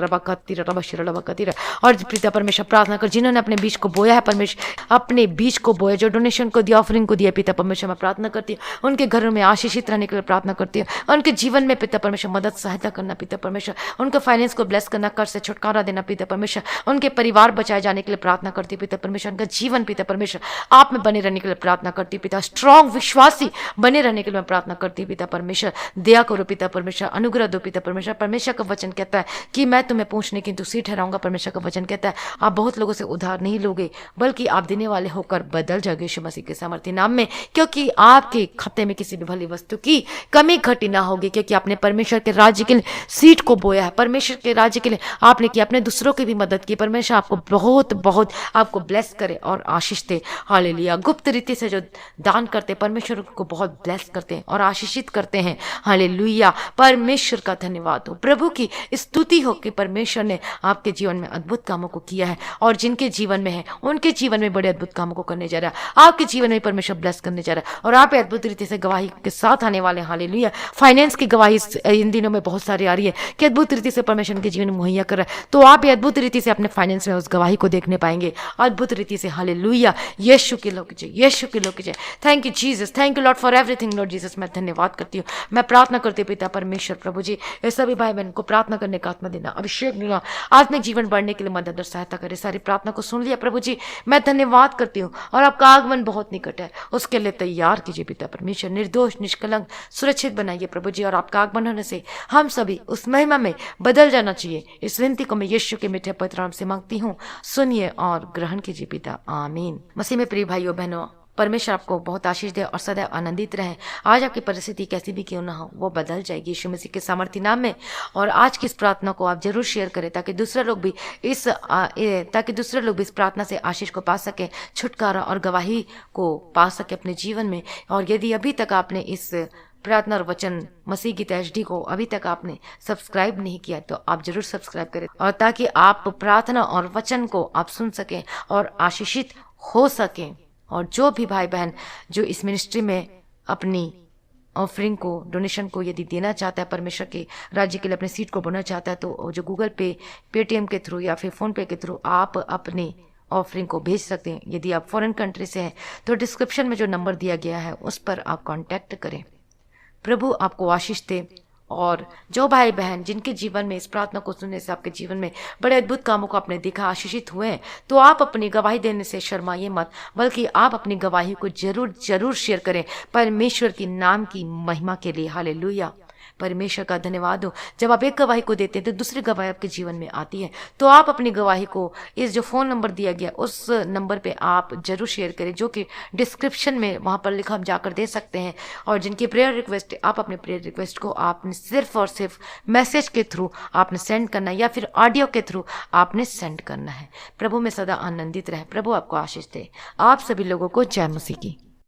A: और पिता परमेश्वर प्रार्थना कर, जिन्होंने अपने बीच को बोया है, परमेश्वर अपने बीच को बोया, जो डोनेशन को दिया, ऑफरिंग को दिया, पिता परमेश्वर मैं प्रार्थना करती हूँ उनके घरों में आशीषित रहने के लिए प्रार्थना करती हूँ। उनके जीवन में पिता परमेश्वर मदद सहायता करना, पिता परमेश्वर उनके फाइनेंस को ब्लेस करना, कर्ज से छुटकारा देना, पिता परमेश्वर उनके परिवार बचाए जाने के लिए प्रार्थना करती हूँ। पिता परमेश्वर उनका जीवन पिता परमेश्वर आप में बने रहने के लिए प्रार्थना करती हूँ। पिता स्ट्रॉन्ग विश्वासी बने रहने के लिए मैं प्रार्थना करती हूँ। पिता परमेश्वर दया करो, पिता परमेश्वर अनुग्रह दो, पिता परमेश्वर। परमेश्वर का वचन कहता है कि मैं तुम्हें पूछने की दूसरी ठहराऊंगा। परमेश्वर का वचन कहता है आप बहुत लोगों से उधार नहीं लोगे, बल्कि आप देने वाले होकर बदल जाओगे यीशु मसीह के सामर्थ्य नाम में, क्योंकि आपके खाते में किसी भी भली वस्तु की कमी घटी ना होगी, क्योंकि आपने परमेश्वर के राज्य के लिए सीड को बोया है। परमेश्वर के राज्य के लिए आपने किया, अपने दूसरों की भी मदद की। परमेश्वर आपको बहुत बहुत आपको ब्लेस करे और आशीष दे। हालेलुया। गुप्त रीति से जो दान करते परमेश्वर को बहुत ब्लेस करते हैं और आशीषित करते हैं। हालेलुया। परमेश्वर का धन्यवाद हो, प्रभु की स्तुति हो कि परमेश्वर ने आपके जीवन में अद्भुत कामों को किया है और जिनके जीवन में है उनके जीवन में बड़े अद्भुत कामों को करने जा रहा है। आपके जीवन में परमेश्वर ब्लेस करने जा रहा है और आप अद्भुत रीति से गवाही के साथ आने वाले हैं। हालेलुया। फाइनेंस की गवाही इन दिनों में बहुत सारी आ रही है कि अद्भुत रीति से परमेश्वर के जीवन में मुहैया कर रहा है, तो आप अद्भुत रीति से अपने फाइनेंस में उस गवाही को देखने पाएंगे अद्भुत रीति से। हालेलुया। यीशु के लोग जय, यीशु के लोग जय। Thank you Jesus, thank you Lord for everything. Lord Jesus मैं धन्यवाद करती हूँ। मैं प्रार्थना करती हूँ पिता परमेश्वर प्रभु जी, ये सभी भाई बहन को प्रार्थना करने का आत्मा देना, अभिषेक देना, आत्मिक जीवन बढ़ने के लिए मदद और सहायता करे। सारी प्रार्थना को सुन लिया प्रभु जी, मैं धन्यवाद करती हूँ और आपका आगमन बहुत निकट है, उसके लिए तैयार कीजिए पिता परमेश्वर। निर्दोष निष्कलंक सुरक्षित बनाइए प्रभु जी, और आपका आगमन होने से हम सभी उस महिमा में बदल जाना चाहिए। इस विनती को मैं यीशु के मीठे पवित्र नाम से मांगती हूँ, सुनिए और ग्रहण कीजिए पिता, आमीन। मसीह में प्रिय भाइयों बहनों, परमेश्वर आपको बहुत आशीष दे और सदैव आनंदित रहे। आज आपकी परिस्थिति कैसी भी क्यों ना हो, वो बदल जाएगी यीशु मसीह के सामर्थ्य नाम में। और आज की इस प्रार्थना को आप जरूर शेयर करें ताकि दूसरे लोग भी इस प्रार्थना से आशीष को पा सके, छुटकारा और गवाही को पा सके अपने जीवन में। और यदि अभी तक आपने इस प्रार्थना और वचन मसीह गीत HD को अभी तक आपने सब्सक्राइब नहीं किया तो आप जरूर सब्सक्राइब करें, और ताकि आप प्रार्थना और वचन को आप सुन सकें और आशीषित हो सकें। और जो भी भाई बहन जो इस मिनिस्ट्री में अपनी ऑफरिंग को, डोनेशन को यदि देना चाहता है, परमेश्वर के राज्य के लिए अपने सीट को बोना चाहता है, तो जो गूगल पे, पेटीएम के थ्रू या फिर फोन पे के थ्रू आप अपने ऑफरिंग को भेज सकते हैं। यदि आप फॉरेन कंट्री से हैं तो डिस्क्रिप्शन में जो नंबर दिया गया है उस पर आप कांटेक्ट करें। प्रभु आपको आशीष दे। और जो भाई बहन जिनके जीवन में इस प्रार्थना को सुनने से आपके जीवन में बड़े अद्भुत कामों को आपने देखा, आशीषित हुए हैं, तो आप अपनी गवाही देने से शर्माइए मत, बल्कि आप अपनी गवाही को जरूर जरूर शेयर करें परमेश्वर की नाम की महिमा के लिए। हालेलुया। परमेश्वर का धन्यवाद हो। जब आप एक गवाही को देते हैं तो दूसरी गवाही आपके जीवन में आती है। तो आप अपनी गवाही को इस जो फ़ोन नंबर दिया गया उस नंबर पे आप जरूर शेयर करें, जो कि डिस्क्रिप्शन में वहाँ पर लिखा आप जाकर दे सकते हैं। और जिनकी प्रेयर रिक्वेस्ट, आप अपने प्रेयर रिक्वेस्ट को आपने सिर्फ और सिर्फ मैसेज के थ्रू आपने सेंड करना है, या फिर ऑडियो के थ्रू आपने सेंड करना है। प्रभु में सदा आनंदित रहे। प्रभु आपको आशीष दे। आप सभी लोगों को जय मसीह की।